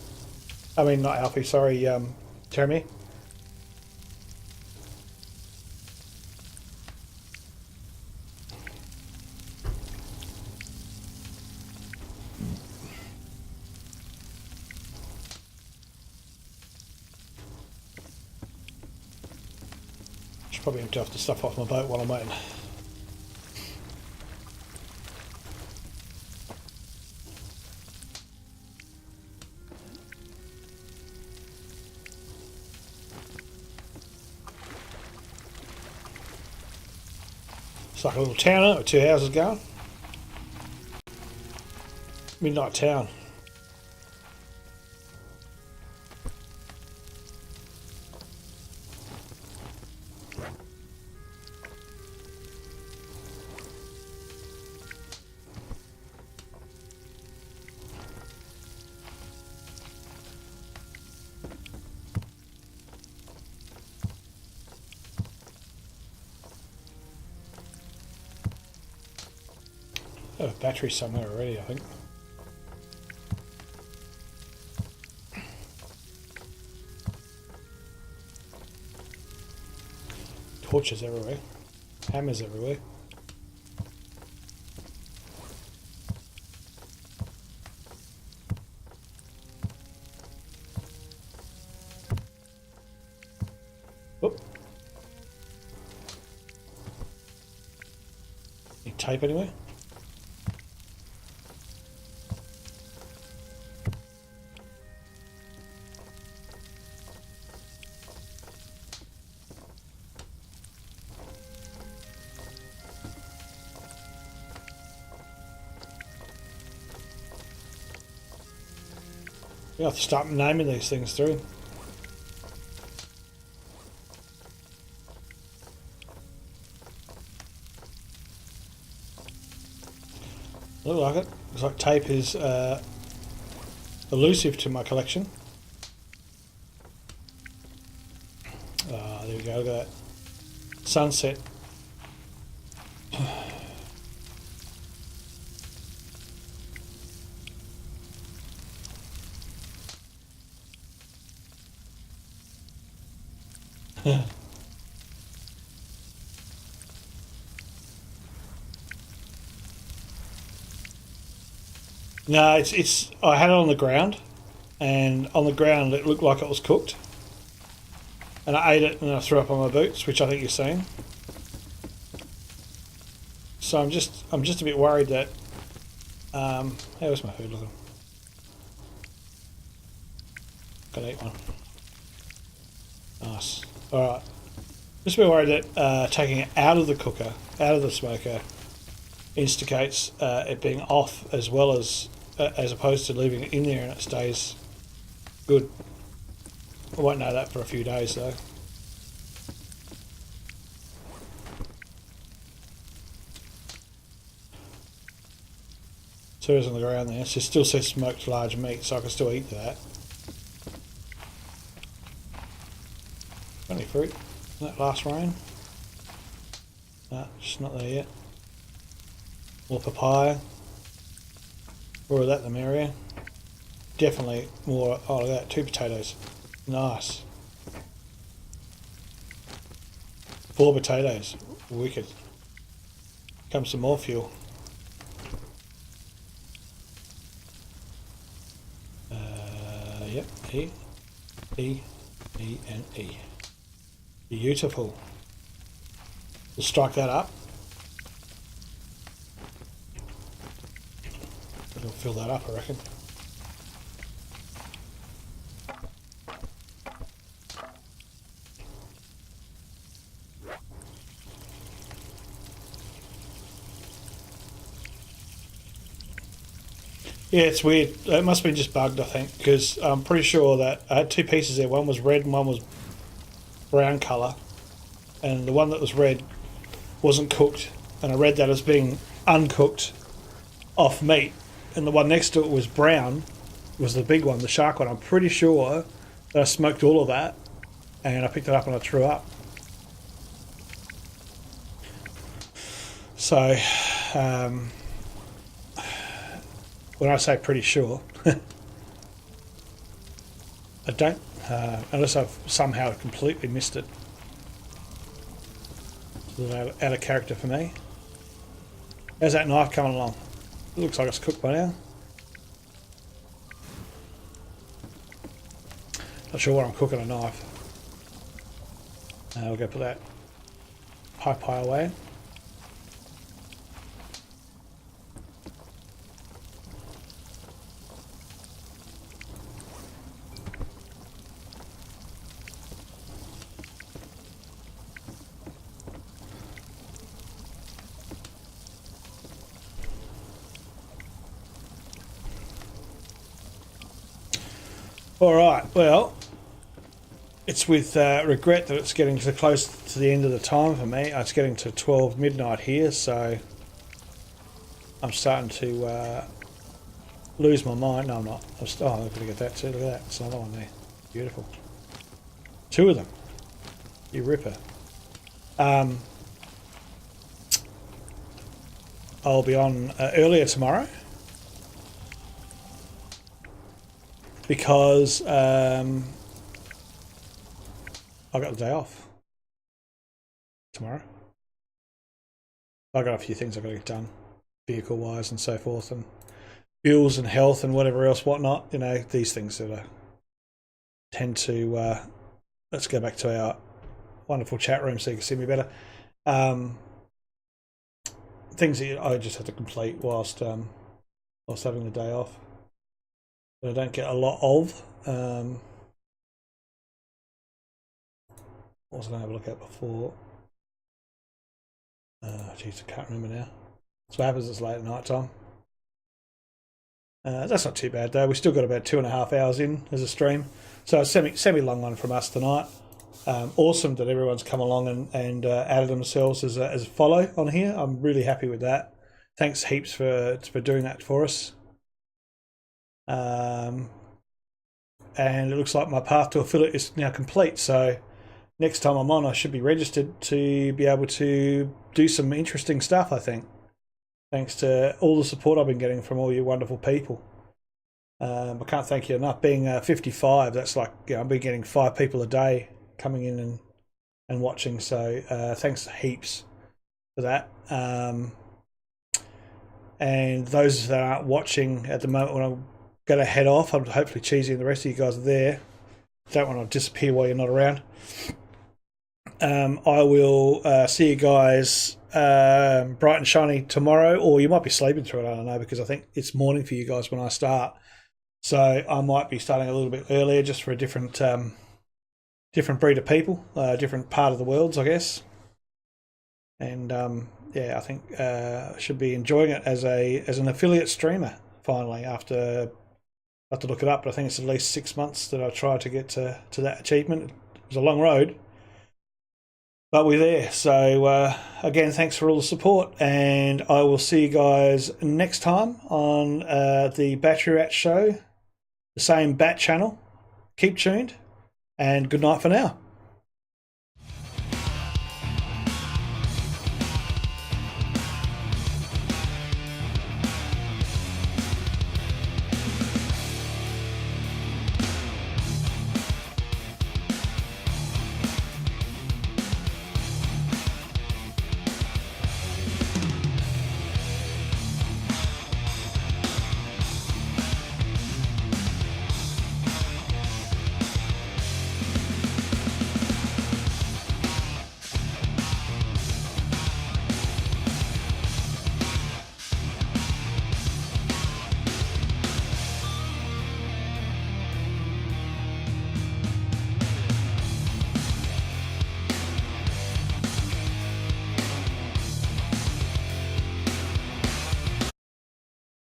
I mean, not Alfie, sorry, Jeremy. Probably empty off the stuff off my boat while I'm waiting. It's like a little town with two houses going. Midnight town. Got a battery somewhere already, I think. Torches everywhere. Hammers everywhere. Whoop. Any tape anywhere? You have to start naming these things through. Look like it. Looks like tape is elusive to my collection. Ah, there we go. Look at that sunset. No, it's. I had it on the ground, and on the ground it looked like it was cooked. And I ate it and I threw up on my boots, which I think you're seeing. So I'm just a bit worried that. How was my food looking? Gotta eat one. Nice. All right. Just a bit worried that taking it out of the cooker, out of the smoker, instigates it being off as opposed to leaving it in there and it stays good. I won't know that for a few days though. So it's on the ground there. It still says smoked large meat, so I can still eat that. Got any fruit? That last rain? No, just not there yet. More papaya. More of that the merrier. Definitely more. Oh, look at that. 2 potatoes. Nice. 4 potatoes. Wicked. Comes some more fuel. Yep. E, and E. Beautiful. We'll strike that up. It'll fill that up, I reckon. Yeah, it's weird. It must have been just bugged, I think, because I'm pretty sure that I had 2 pieces there. One was red and one was brown colour. And the one that was red wasn't cooked. And I read that as being uncooked off meat. And the one next to it was brown, was the big one, the shark one. I'm pretty sure that I smoked all of that. And I picked it up and I threw up. So, when I say pretty sure, I don't, unless I've somehow completely missed it. Out of character for me. How's that knife coming along? It looks like it's cooked by now. Not sure what I'm cooking a knife. We'll go put that pie away. Alright, well, it's with regret that it's getting close to the end of the time for me. It's getting to 12 midnight here, so I'm starting to lose my mind. No, I'm not. I'm going to get that too. Look at that. It's another one there. Beautiful. 2 of them. You ripper. I'll be on earlier tomorrow. Because I got the day off tomorrow. I got a few things I've got to get done, vehicle wise and so forth, and bills and health and whatever else, whatnot. You know, these things that tend to. Let's go back to our wonderful chat room so you can see me better. Things that I just have to complete whilst having the day off. That I don't get a lot of. What was I going to have a look at before? Jeez, I can't remember now. So what happens, it's late at night time. That's not too bad though. We still got about 2.5 hours in as a stream. So a semi long one from us tonight. Awesome that everyone's come along and added themselves as a follow on here. I'm really happy with that. Thanks heaps for doing that for us. And it looks like my path to affiliate is now complete. So next time I'm on, I should be registered to be able to do some interesting stuff, I think. Thanks to all the support I've been getting from all you wonderful people. I can't thank you enough. Being 55, that's like, I've been getting 5 people a day coming in and watching. So thanks heaps for that. And those that aren't watching at the moment, when I'm going to head off, I'm hopefully Cheesy and the rest of you guys are there. Don't want to disappear while you're not around. I will see you guys bright and shiny tomorrow, or you might be sleeping through it, I don't know, because I think it's morning for you guys when I start. So I might be starting a little bit earlier just for a different breed of people, different part of the world, I guess. And yeah, I think I should be enjoying it as an affiliate streamer finally. After I have to look it up, but I think it's at least 6 months that I tried to get to that achievement. It was a long road, but we're there. So again, thanks for all the support, and I will see you guys next time on the Battery Rat Show, the same Bat channel. Keep tuned, and good night for now.